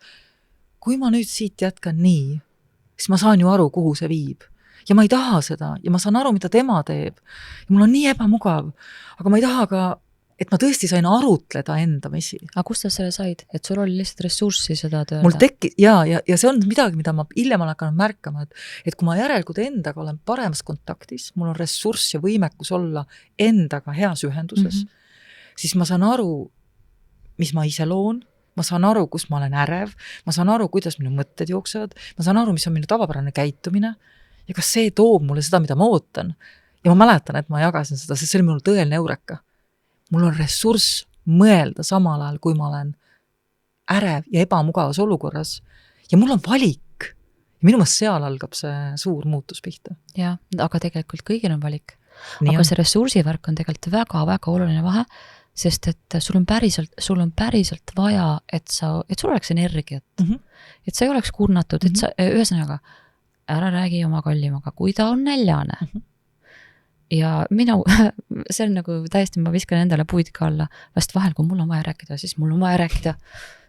kui ma nüüd siit jätkan nii, siis ma saan ju aru, kuhu see viib. Ja ma ei taha seda ja ma saan aru, mida tema teeb. Ja mul on nii ebamugav, aga ma ei taha ka, et ma tõesti sain arutleda endamisi.
Aga kust sa selle said? Et sul oli lihtsalt ressurssi seda tööda?
Mul tekkis, ja see on midagi, mida ma hiljem olen hakanud märkama, et kui ma järelikult endaga olen paremas kontaktis, mul on ressurss ja võimekus olla endaga heas ühenduses, siis ma saan aru, mis ma ise loon, ma saan aru, kus ma olen ärev, ma saan aru, kuidas minu mõtted jooksevad, ma saan aru, mis on minu tavapärane käitumine ja kas see toob mulle seda, mida ma ootan. Ja ma mäletan, et ma jagasin seda, sest see oli mul tõeline eureka. Mul on ressurss mõelda samal ajal, kui ma olen ärev ja ebamugavas olukorras ja mul on valik. Ja minu mõttes seal algab see suur muutus pihta.
Ja, aga tegelikult kõigil on valik. Aga see ressursivärk on tegelikult väga-väga oluline vahe, sest et sul on päriselt vaja, et sul oleks energiat, et sa ei oleks kurnatud, et sa ühesõnaga ära räägi oma kallimaga, kui ta on näljane. Ja see on nagu täiesti, ma viskan endale puid ka alla, vast vahel, kui mul on vaja rääkida, siis mul on vaja rääkida,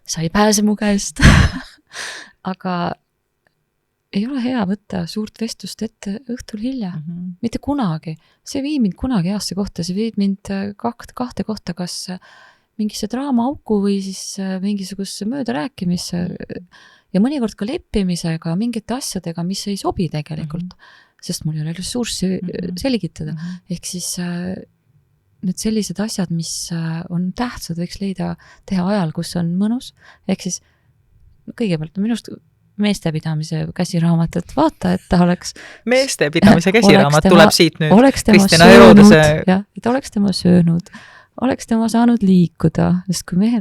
sa ei pääse mu käest. Aga ei ole hea võtta suurt vestlust ette õhtul hilja, mitte kunagi. See vii mind kunagi heasse kohta, see viid mind kahte kohta, kas mingisse draamaauku või siis mingisuguse mööda rääkimisse ja mõnikord ka leppimisega, mingite asjadega, mis ei sobi tegelikult. Sest mul ei ole ressurssi selgitada. Ehk siis need sellised asjad, mis on tähtsad, võiks teha ajal, kus on mõnus. Ehk siis kõigepealt minust meestepidamise käsiraamat, et vaata, et ta oleks...
Meestepidamise käsiraamat tuleb siit nüüd.
Kristina Herodese... Et oleks tema söönud, oleks tema saanud liikuda, sest kui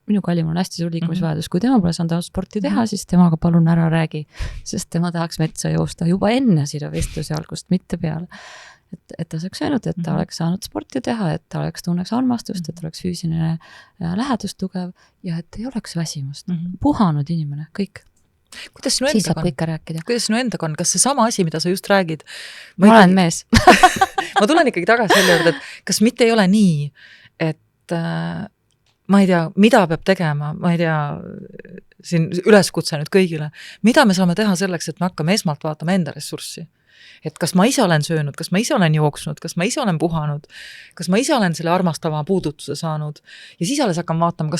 minu kallim on hästi suur liikumisvajadus, kui tema pole saanud sporti teha, siis temaga palun ära räägi, sest tema tahaks metsa joosta juba enne seda vestluse algust, mitte peale. Et ta saaks söönud, et ta oleks saanud sporti teha, et ta oleks tunneks armastust, et oleks füüsiline lähedus tugev ja et ei oleks väsimust. Puhanud inimene, kõik.
Kuidas sinu
siis saab kõike rääkida.
Kuidas sinu endaga on? Kas see sama asi, mida sa just räägid?
Ma olen mees.
Ma tulen ikkagi tagasi selle juurde, et kas mitte ei ole nii, et ma ei tea, mida peab tegema, ma ei tea, siin üleskutse nüüd kõigile, mida me saame teha selleks, et me hakkame esmalt vaatama enda ressurssi. Et kas ma ise olen söönud, kas ma ise olen jooksnud, kas ma ise olen puhanud, kas ma ise olen selle armastava puudutuse saanud ja siis alles hakkame vaatama,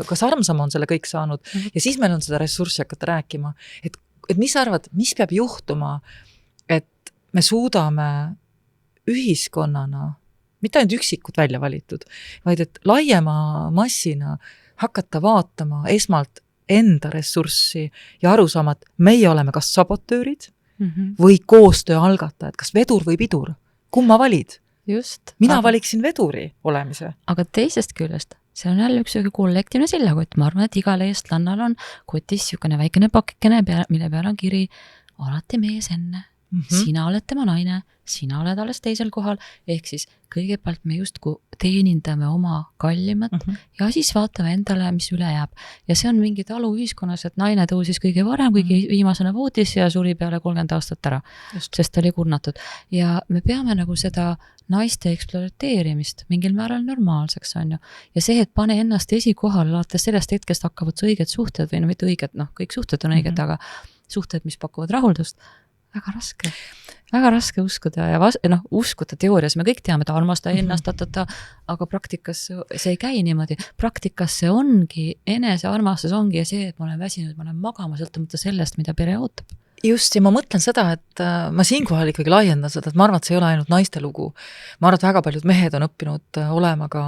kas armsam on selle kõik saanud ja siis meil on seda ressurssi hakata rääkima. Et mis arvad, mis peab juhtuma, et me suudame ühiskonnana, mitte ainult üksikud välja valitud, vaid et laiema massina hakata vaatama esmalt enda ressurssi ja aru saama, et meie oleme kas sabotöörid või koostöö algatajad, kas vedur või pidur, kumma valid?
Just.
Mina valiksin veduri olemise.
Aga teisest küljest, see on jälle üks kollektiivne sillakott, ma arvan, et igal eestlannal on kotis niisugune väikene pakikene, mille peal on kiri alati mees enne. Sina oled tema naine, sina oled alles teisel kohal, ehk siis kõigepealt me justkui teenindame oma kallimat ja siis vaatame endale, mis üle jääb. Ja see on mingi talu ühiskonnas, et naine tõusis kõige varem, kõige viimasena voodis ja suri peale 30 aastat ära, sest ta oli kurnatud. Ja me peame nagu seda naiste eksploateerimist mingil määral normaalseks on ju. Ja see, et pane ennast esikohal, alates sellest hetkest hakkavad õiged suhted või no mitte õiged, kõik suhted on õiged, aga suhted, mis pakuvad rahuldust, väga raske uskuda ja uskuda teoorias, me kõik teame, et armasta ennast, aga praktikas see ei käi niimoodi. Praktikas see ongi, enese armastus ongi ja see, et ma olen väsinud, ma olen magama sõltumata sellest, mida pere ootab.
Just, ja ma mõtlen seda, et ma siinkohal ikkagi laiendan seda, et ma arvan, et see ei ole ainult naiste lugu. Ma arvan, et väga paljud mehed on õppinud olema ka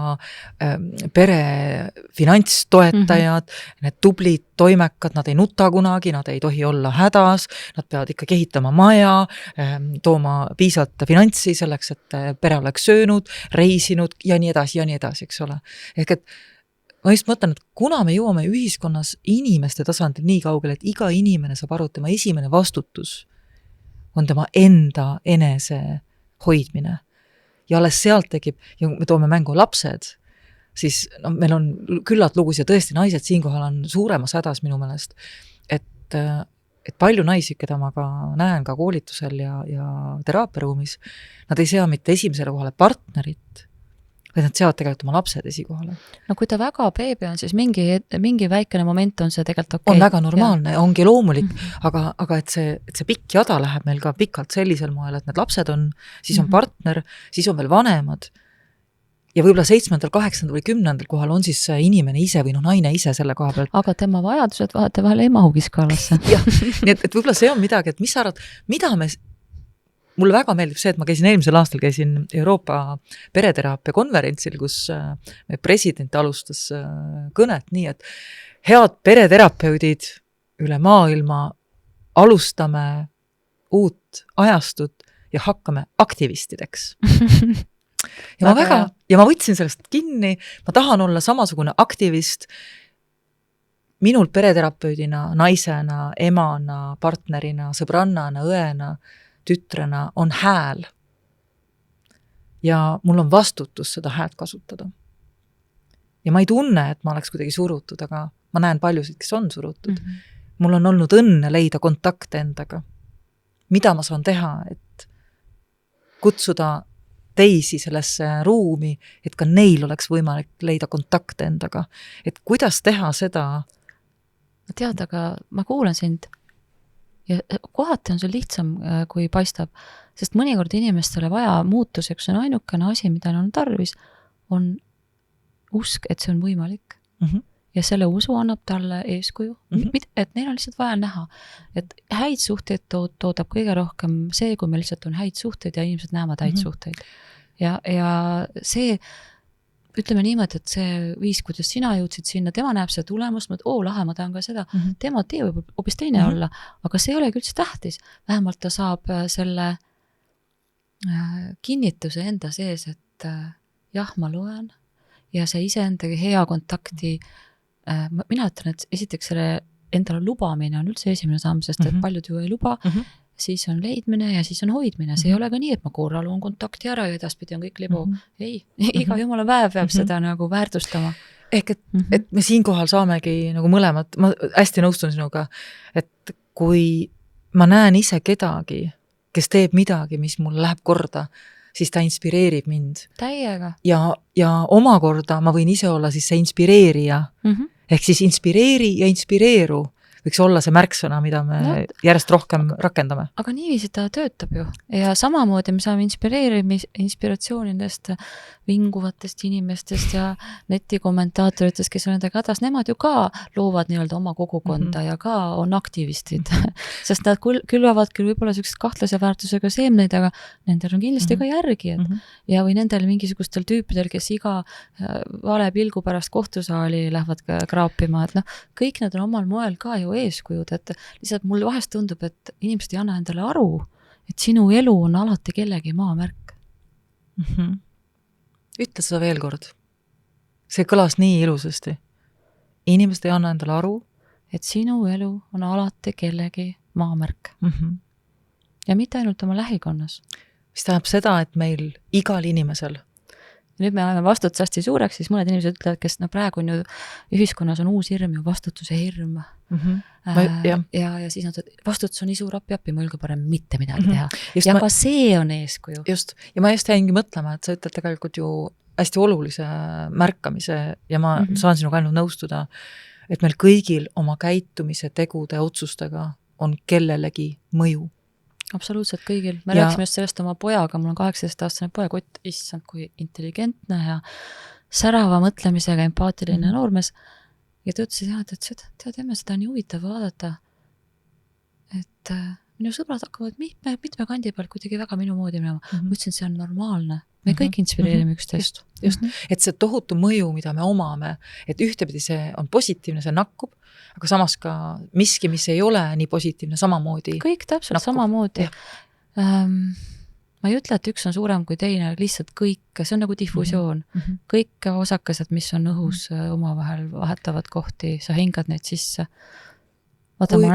pere finantstoetajad, need tublid toimekad, nad ei nuta kunagi, nad ei tohi olla hädas, nad peavad ikkagi ehitama maja, tooma piisavalt finantsi selleks, et pere oleks söönud, reisinud ja nii edasi, eks ole. Ehk et ma just mõtlen, et kuna me jõuame ühiskonnas inimeste tasandil nii kaugele, et iga inimene saab aru, et tema esimene vastutus on tema enda enese hoidmine. Ja alles sealt tekib, ja me toome mängu lapsed, siis meil on küllalt lugus ja tõesti naised siinkohal on suuremas hädas minu meelest, et palju naisi, keda ma ka näen ka koolitusel ja teraapiaruumis, nad ei sea mitte esimesele kohale partnerit, või nad seavad tegelikult oma lapsed esikohale.
No kui ta väga beebi on, siis mingi väikene moment on see tegelikult okei.
On väga normaalne, ongi loomulik, aga et see pikk jada läheb meil ka pikalt sellisel moel, et need lapsed on, siis on partner, siis on veel vanemad ja võib-olla 7., 8. või 10. kohal on siis inimene ise või naine ise selle koha pealt.
Aga tema vajadused vahetevahel ei mahugi skaalasse.
Jah, nii et võib-olla see on midagi, et mis sa arvad, mida me mulle väga meeldib see, et ma eelmisel aastal käisin Euroopa pereteraapia konverentsil, kus meie president alustas kõnet nii, et head pereterapeudid üle maailma alustame uut ajastut ja hakkame aktivistideks. Ja ma võtsin sellest kinni, ma tahan olla samasugune aktivist minul pereterapeudina, naisena, emana, partnerina, sõbrannana, õena, tütrena on hääl ja mul on vastutus seda häält kasutada. Ja ma ei tunne, et ma oleks kuidagi surutud, aga ma näen paljusid, kes on surutud. Mul on olnud õnne leida kontakte endaga. Mida ma saan teha, et kutsuda teisi sellesse ruumi, et ka neil oleks võimalik leida kontakte endaga. Et kuidas teha seda?
Tead, aga ma kuulen sind ja kohati on see lihtsam, kui paistab, sest mõnikord inimestele vaja muutuseks on ainukene asi, mida on tarvis, on usk, et see on võimalik. Ja selle usu annab talle eeskuju, et neil on lihtsalt vaja näha, et häid suhteid toodab kõige rohkem see, kui meil lihtsalt on häid suhteid ja inimesed näevad häid suhteid. Ja see, ütleme niimoodi, et see viis, kuidas sina jõudsid sinna, tema näeb seda tulemust, lahe, ma tahan ka seda, tema tee võib hoopis teine olla, aga see ei olegi üldse tähtis. Vähemalt ta saab selle kinnituse enda sees, et jah, ma loen ja see iseendagi hea kontakti, mina ütlen, et esiteks selle endale lubamine on üldse esimene samm, sest et paljud ju ei luba, siis on leidmine ja siis on hoidmine. See ei ole ka nii, et ma korra loon kontakti ära ja edaspidi on kõik libu. Ei, iga jumala päev peab seda nagu väärtustama.
Ehk et me siinkohal saamegi nagu mõlemad, ma hästi nõustun sinuga, et kui ma näen ise kedagi, kes teeb midagi, mis mul läheb korda, siis ta inspireerib mind.
Täiega.
Ja omakorda ma võin ise olla siis see inspireerija. Ehk siis inspireeri ja inspireeru võiks olla see märksõna, mida me järjest rohkem rakendame.
Aga niiviisi ta töötab ju. Ja samamoodi me saame inspiratsioonidest, vinguvatest inimestest ja netikommentaatoritest, kes on nendega hädas, nemad ju ka loovad nii-öelda oma kogukonda ja ka on aktivistid. Sest nad külvavad küll võib-olla sellised kahtlase väärtusega seemneid, aga nendel on kindlasti ka järgijad. Ja või nendel mingisugustel tüüpidel, kes iga vale pilgu pärast kohtusaali lähevad kraapima, et kõik nad on omal moel ka ju eeskujud, et lihtsalt mul vahest tundub, et inimesed ei anna endale aru, et sinu elu on alati kellegi maamärk.
Ütle seda veel kord. See kõlas nii ilusasti. Inimesed ei anna endale aru,
et sinu elu on alati kellegi maamärk. Ja mitte ainult oma lähikonnas.
Mis tähendab seda, et meil igal inimesel
nüüd me oleme vastutus hästi suureks, siis mõned inimesed ütlevad, kes praegu on ju ühiskonnas on uus hirm ju vastutuse hirm. Ja siis nad vastutus on nii suur appi, ma julge parem mitte midagi teha. Ja ka see on eeskuju.
Just, ja ma just jäingi mõtlema, et sa ütled tegelikult ju hästi olulise märkamise ja ma saan sinuga ainult nõustuda, et meil kõigil oma käitumise, tegude, otsustega on kellelegi mõju.
Absoluutselt kõigil. Me rääksime just sellest oma pojaga, mul on 18-aastane poeg, Ott, issand, kui intelligentne ja särava mõtlemisega, empaatiline noormees. Ja ta ütles, et tead, emme, seda on nii huvitav vaadata, et minu sõbrad hakkavad mitme kandi pealt kuidagi väga minu moodi minema. Ma ütlesin, see on normaalne. Me kõik inspireerime üksteist.
Just. Et see tohutu mõju, mida me omame, et ühtepidi see on positiivne, see nakkub, aga samas ka miski, mis ei ole nii positiivne, samamoodi.
Kõik täpselt nakkub. Samamoodi. Ma ei ütle, et üks on suurem kui teine, lihtsalt kõik, see on nagu difusioon. Kõik osakesed, mis on õhus omavahel vahetavad kohti, sa hingad neid sisse. Vaata, ma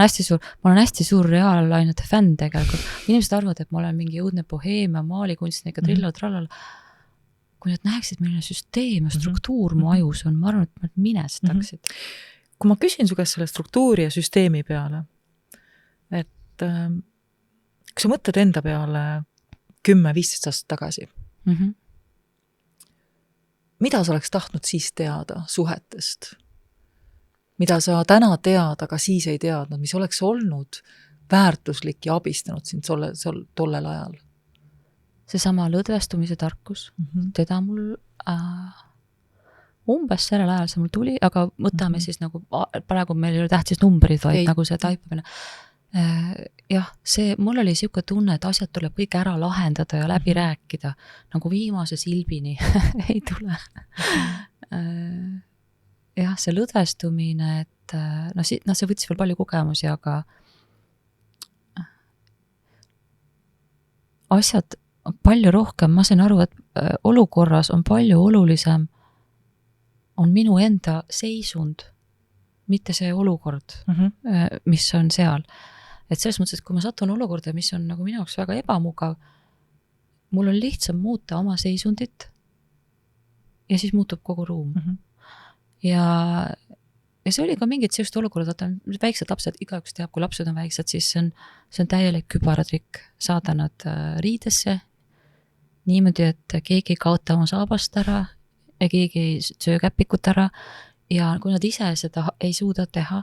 olen hästi suur reaalainete fänn tegelikult. Inimesed arvavad, et ma olen mingi õudne boheemia, maalikunstnik, trallal. Kui nad näeksid, milline süsteem ja struktuur mu ajus on, ma arvan, et nad minestaksid.
Kui ma küsin su käest selle struktuuri ja süsteemi peale, et kui sa mõtled enda peale 10-15 aastat tagasi, mida sa oleks tahtnud siis teada suhetest? Mida sa täna tead, aga siis ei teadnud, mis oleks olnud väärtuslik ja abistanud sind tollel ajal?
Seesama lõdvestumise tarkus, teda mul umbes sellel ajal see mul tuli, aga võtame siis nagu, praegu meil ei ole tähtis numbrid, vaid nagu see taipamine. Jah, mul oli siuke tunne, et asjad tuleb kõik ära lahendada ja läbi rääkida, nagu viimase silbini ei tule. Jah, see lõdvestumine, et see võttis veel palju kogemusi, aga asjad on palju rohkem, ma sain aru, et olukorras on palju olulisem, on minu enda seisund, mitte see olukord, mis on seal. Et selles mõttes, et kui ma satun olukorda, mis on nagu minu jaoks väga ebamugav, mul on lihtsam muuta oma seisundit ja siis muutub kogu ruum. Ja see oli ka mingid sellist olukorrad, et väiksed lapsed, igaüks teab, kui lapsed on väiksed, siis see on täielik kübaratrikk saada nad riidesse niimoodi, et keegi ei kaota oma saabast ära ja keegi ei söö käpikut ära ja kui nad ise seda ei suuda teha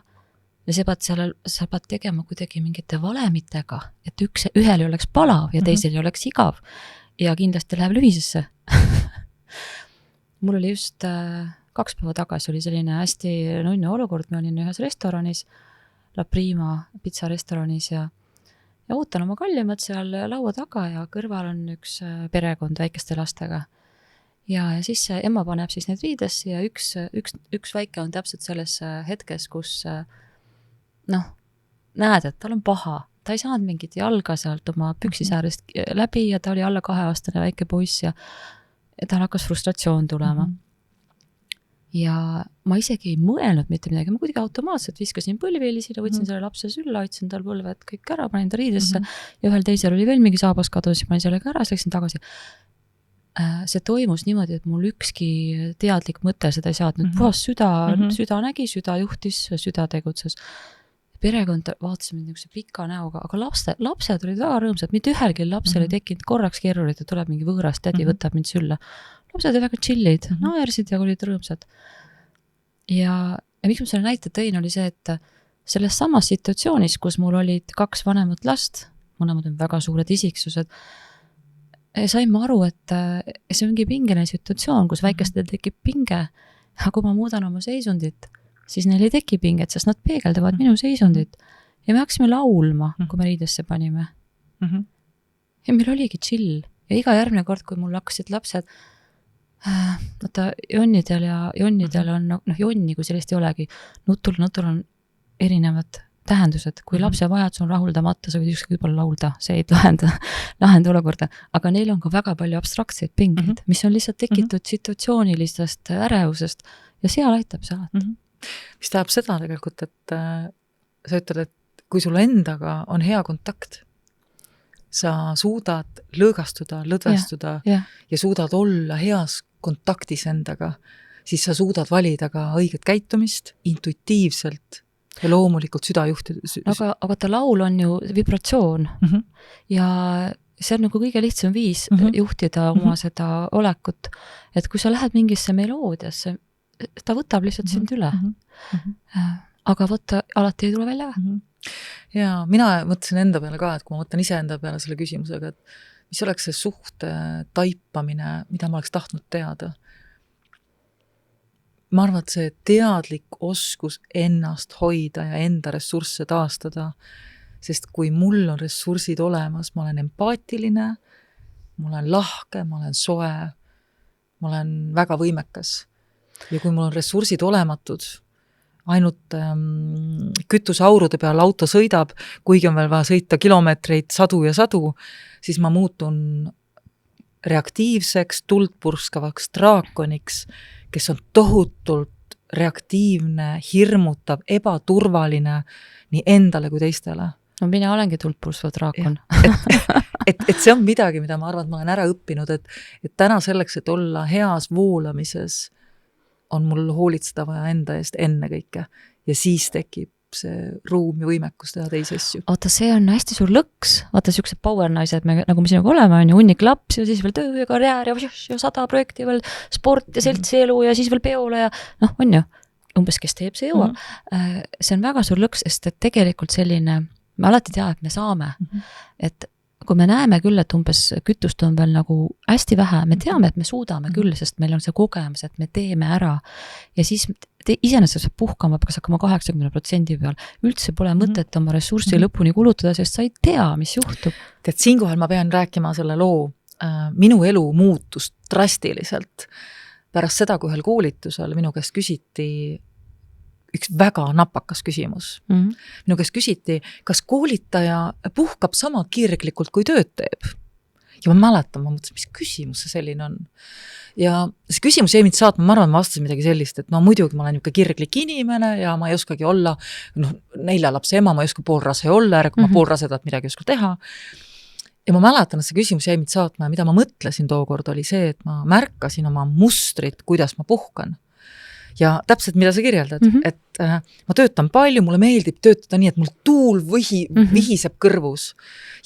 ja sa pead tegema kuidagi mingite valemitega, et ühel ei oleks palav ja teisel ei oleks igav ja kindlasti läheb lühisesse. Mul oli just 2 päeva tagasi oli selline hästi nunnu olukord, ma olin ühes restoranis, La Prima pitsarestoranis ja ootan oma kallimat seal laua taga ja kõrval on üks perekond väikeste lastega. Ja siis emma paneb siis need riidesse ja üks väike on täpselt selles hetkes, kus näed, et tal on paha. Ta ei saanud mingit jalga sealt oma püksisäärest läbi ja ta oli alla 2-aastane väike poiss ja tal hakkas frustratsioon tulema. Ja ma isegi ei mõelnud mitte midagi, ma kuidagi automaatselt viskasin põlvilisile, võtsin selle lapse sülla, hoidsin tal põlved kõik ära, panin ta riidesse ja ühel teisel oli veel mingi saabas kadus ja panin sellega ära, siis läksin tagasi. See toimus niimoodi, et mul ükski teadlik mõte seda ei saadnud. Puhas süda nägi, süda juhtis, süda tegutses. Perekond vaatas mind niisuguse pika näoga, aga lapsed olid väga rõõmsad, mitte ühelgi lapsel ei tekkinud korraks keerulit, et tuleb mingi võõras tädi, võtab mind sülla. Lapsed olid väga chillid, naersid ja olid rõõmsad. Ja miks ma selle näite tõin, oli see, et selles samas situatsioonis, kus mul olid 2 vanemat last, mõlemad on väga suured isiksused, sain ma aru, et see ongi pingeline situatsioon, kus väikestel tekib pinge, aga kui ma muudan oma seisundit, siis neil ei teki pinget, sest nad peegeldavad minu seisundit. Ja me hakkasime laulma, kui me riidesse panime. Ja meil oligi chill. Ja iga järgmine kord, kui mul hakkasid lapsed, jonnidel on, jonni, kui sellist ei olegi, nutul on erinevad tähendused. Kui lapse vajadus on rahuldamata, sa võid ükskõik palju laulda, see ei lahenda olukorda. Aga neil on ka väga palju abstraktseid pingeid, mis on lihtsalt tekitud situatsioonilistest ärevusest ja seal aitab see alati.
Mis tähendab seda tegelikult, et sa ütled, et kui sul endaga on hea kontakt, sa suudad lõõgastuda, lõdvestuda ja suudad olla heas kontaktis endaga, siis sa suudad valida ka õiget käitumist intuitiivselt ja loomulikult süda juhtida.
Aga ta laul on ju vibratsioon ja see on nagu kõige lihtsam viis juhtida oma seda olekut, et kui sa lähed mingisse meloodiasse, ta võtab lihtsalt sind üle. Aga võtta alati ei tule välja.
Ja mina mõtlesin enda peale ka, et kui ma mõtlen ise enda peale selle küsimusega, et mis oleks see suhte taipamine, mida ma oleks tahtnud teada. Ma arvan, et see teadlik oskus ennast hoida ja enda ressursse taastada, sest kui mul on ressursid olemas, ma olen empaatiline, ma olen lahke, ma olen soe, ma olen väga võimekas. Ja kui mul on ressursid olematud, ainult kütusaurude peal auto sõidab, kuigi on veel vaja sõita kilomeetreid sadu ja sadu, siis ma muutun reaktiivseks, tuldpurskavaks draakoniks, kes on tohutult reaktiivne, hirmutav, ebaturvaline nii endale kui teistele.
No mina olengi tuldpurskav draakon.
Et see on midagi, mida ma arvan, et ma olen ära õppinud, et täna selleks, et olla heas voolamises, on mul hoolitseda vaja enda eest enne kõike. Ja siis tekib see ruum ja võimekus teha teisi asju.
Oota, see on hästi suur lõks. Vaata, siuksed power naised, nagu me sinuga oleme, on ju hunnik laps ja siis veel töö ja karjäär ja 100 projekti ja veel sport ja seltsielu ja siis veel peole ja on ju, umbes kes teeb, see jõuab. See on väga suur lõks, sest et tegelikult selline, me alati tea, et me saame, et kui me näeme küll, et umbes kütust on veel nagu hästi vähe, me teame, et me suudame küll, sest meil on see kogemus, et me teeme ära ja siis iseenesest saab puhkama, peaks hakkama 80% peal. Üldse pole mõtet oma ressurssi lõpuni kulutada, sest sa ei tea, mis juhtub.
Tead, siinkohal ma pean rääkima selle loo. Minu elu muutus drastiliselt. Pärast seda, kui ühel koolitusel minu käest küsiti üks väga napakas küsimus. Minu käest küsiti, kas koolitaja puhkab sama kirglikult, kui tööd teeb? Ja ma mäletan, ma mõtlesin, mis küsimus see selline on. Ja see küsimus jäi mind saatma, ma arvan, ma vastasin midagi sellist, et muidugi ma olen niisugune kirglik inimene ja ma ei oskagi olla 4 lapse ema, ma ei oska poolrase olla, kui ma poolrasedat midagi ei oska teha. Ja ma mäletan, et see küsimus jäi mind saatma ja mida ma mõtlesin tookord oli see, et ma märkasin oma mustrit, kuidas ma puhkan. Ja täpselt, mida sa kirjeldad, et ma töötan palju, mulle meeldib töötada nii, et mul tuul vihiseb kõrvus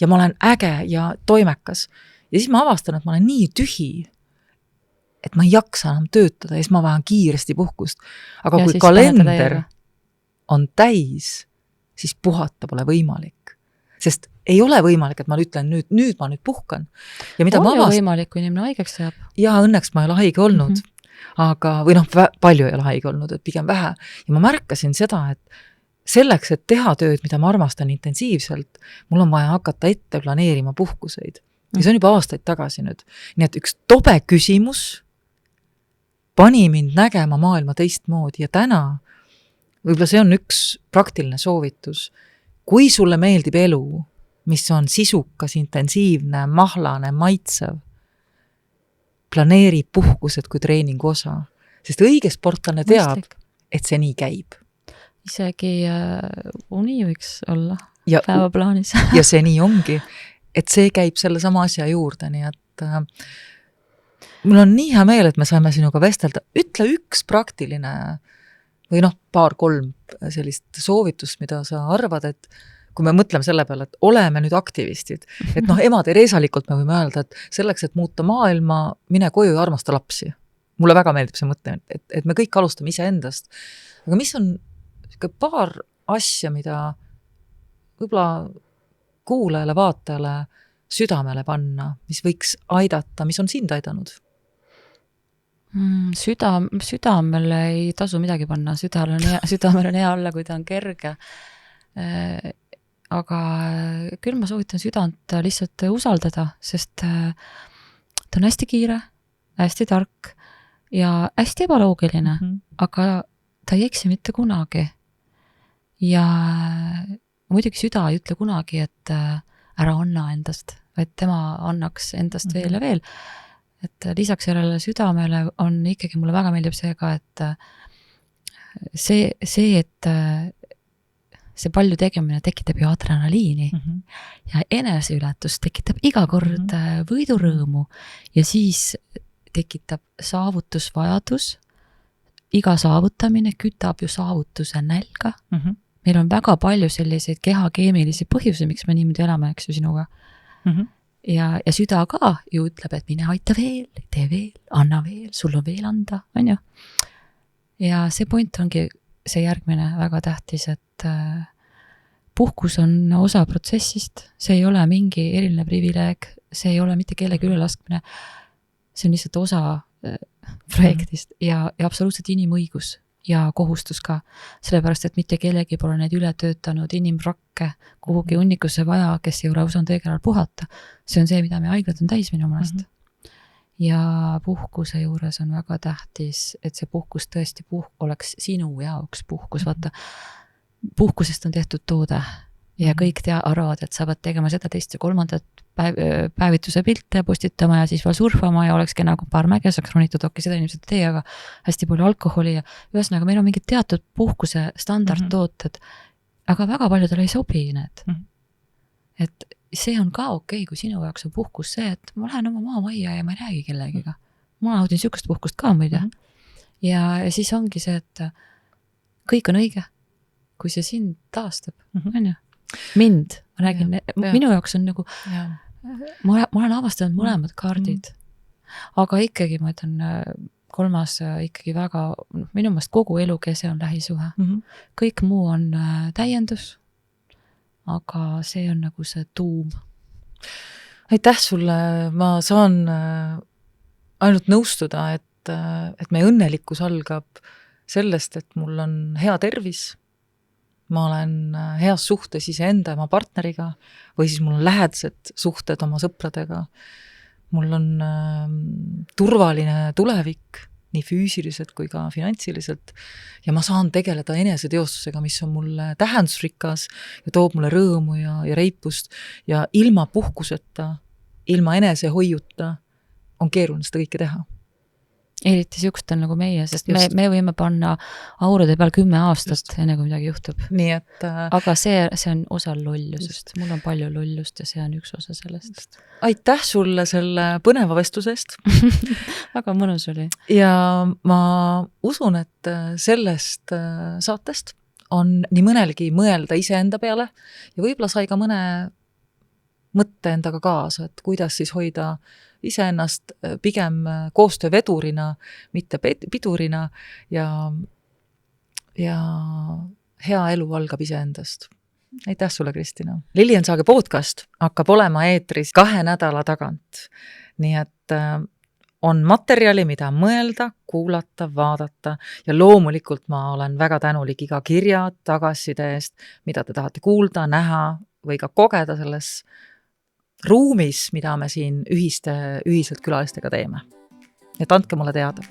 ja ma olen äge ja toimekas. Ja siis ma avastan, et ma olen nii tühi, et ma ei jaksa enam töötada ja siis ma vajan kiiresti puhkust. Aga ja kui kalender on täis, siis puhata pole võimalik. Sest ei ole võimalik, et ma ütlen nüüd ma nüüd puhkan. Ja mida
on ju võimalik, kui inimene haigeks jääb?
Ja õnneks ma ei ole haige olnud. Aga, või palju ei ole haige olnud, et pigem vähe. Ja ma märkasin seda, et selleks, et teha tööd, mida ma armastan intensiivselt, mul on vaja hakata ette planeerima puhkuseid. Ja see on juba aastaid tagasi nüüd. Nii et üks tobe küsimus pani mind nägema maailma teistmoodi ja täna, võib-olla see on üks praktiline soovitus, kui sulle meeldib elu, mis on sisukas, intensiivne, mahlane, maitsev, planeeri puhkused kui treeningu osa. Sest õige sportlane teab, et see nii käib.
Isegi uni võiks olla päevaplaanis.
Ja see nii ongi, et see käib selle sama asja juurde, nii et mul on nii hea meel, et me saime sinuga vestelda. Ütle üks praktiline või 2-3 sellist soovitust, mida sa arvad, et kui me mõtleme selle peale, et oleme nüüd aktivistid, et emade reesalikult me võime öelda, et selleks, et muuta maailma, mine koju ja armasta lapsi. Mulle väga meeldib see mõte, et me kõik alustame ise endast. Aga mis on paar asja, mida võib-olla kuulajale, vaatajale südamele panna, mis võiks aidata, mis on sind aidanud?
Südamele ei tasu midagi panna, südamel on hea olla, kui ta on kerge. Aga küll ma soovitan südant lihtsalt usaldada, sest ta on hästi kiire, hästi tark ja hästi ebaloogiline, aga ta ei eksi mitte kunagi. Ja muidugi süda ei ütle kunagi, et ära anna endast, vaid tema annaks endast veel ja veel. Et lisaks sellele südamele on ikkagi, mulle väga meeldib see ka, et et see palju tegemine tekitab ju adrenaliini ja eneseületus tekitab iga kord võidurõõmu ja siis tekitab saavutusvajadus. Iga saavutamine kütab ju saavutuse nälga. Meil on väga palju selliseid kehakeemilisi põhjusi, miks me niimoodi elame, eks ju sinuga. Ja süda ka ju ütleb, et mine aita veel, tee veel, anna veel, sul on veel anda, on ju. Ja see point ongi see järgmine väga tähtis, et puhkus on osa protsessist, see ei ole mingi eriline privileeg, see ei ole mitte kellegi üle laskmine, see on lihtsalt osa projektist ja absoluutselt inimõigus ja kohustus ka, sellepärast, et mitte kellegi pole neid üle töötanud inimrakke kuhugi hunnikusse vaja, kes ei ole osanud õigel ajal puhata. See on see, mida me haiglad on täis minu meelest. Ja puhkuse juures on väga tähtis, et see puhkus tõesti oleks sinu jaoks puhkus. Vaata, puhkusest on tehtud toode ja kõik arvavad, et sa pead tegema seda teist ja kolmandat päevituse pilte postitama ja siis veel surfama ja olekski nagu paar mäge saaks ronitud, seda inimesed ei tee, aga hästi palju alkoholi ja ühesõnaga meil on mingid teatud puhkuse standardtooted, aga väga paljudele ei sobi need. Et see on ka okei, kui sinu jaoks on puhkus see, et ma lähen oma maamajja ja ma ei räägi kellegiga. Ma naudin sükast puhkust ka muide. Ja siis ongi see, et kõik on õige, kui see sind taastab. Mind, ma räägin, minu jaoks on nagu, ma olen avastanud mõlemad kaardid, aga ikkagi ma ütlen, kolmas ikkagi väga, minu meelest kogu elu kese on lähisuhe. Kõik muu on täiendus, aga see on nagu see tuum.
Aitäh sulle, ma saan ainult nõustuda, et meie õnnelikkus algab sellest, et mul on hea tervis, ma olen heas suhtes iseenda ja oma partneriga või siis mul on lähedased suhted oma sõpradega. Mul on turvaline tulevik, nii füüsiliselt kui ka finantsiliselt ja ma saan tegeleda eneseteostusega, mis on mulle tähendusrikas ja toob mulle rõõmu ja reipust ja ilma puhkuseta, ilma enesehoiuta on keeruline seda kõike teha.
Eriti siukstel nagu meie, sest me võime panna aurade peal 10 aastat, enne kui midagi juhtub.
Nii et,
aga see on osa lollusest. Mul on palju lollust ja see on üks osa sellest.
Aitäh sulle selle põneva vestlusest.
Väga mõnus oli.
Ja ma usun, et sellest saatest on nii mõnelgi mõelda iseenda peale ja võib-olla sai ka mõne mõtte endaga kaasa, et kuidas siis hoida iseennast pigem koostöövedurina, mitte pidurina ja hea elu algab iseendast. Aitäh sulle, Kristina. Lilian Saage podcast hakkab olema eetris 2 nädala tagant. Nii et on materjali, mida mõelda, kuulata, vaadata ja loomulikult ma olen väga tänulik iga kirja tagasiside eest, mida te tahate kuulda, näha või ka kogeda selles ruumis, mida me siin ühiselt külalistega teeme. Et andke mulle teada.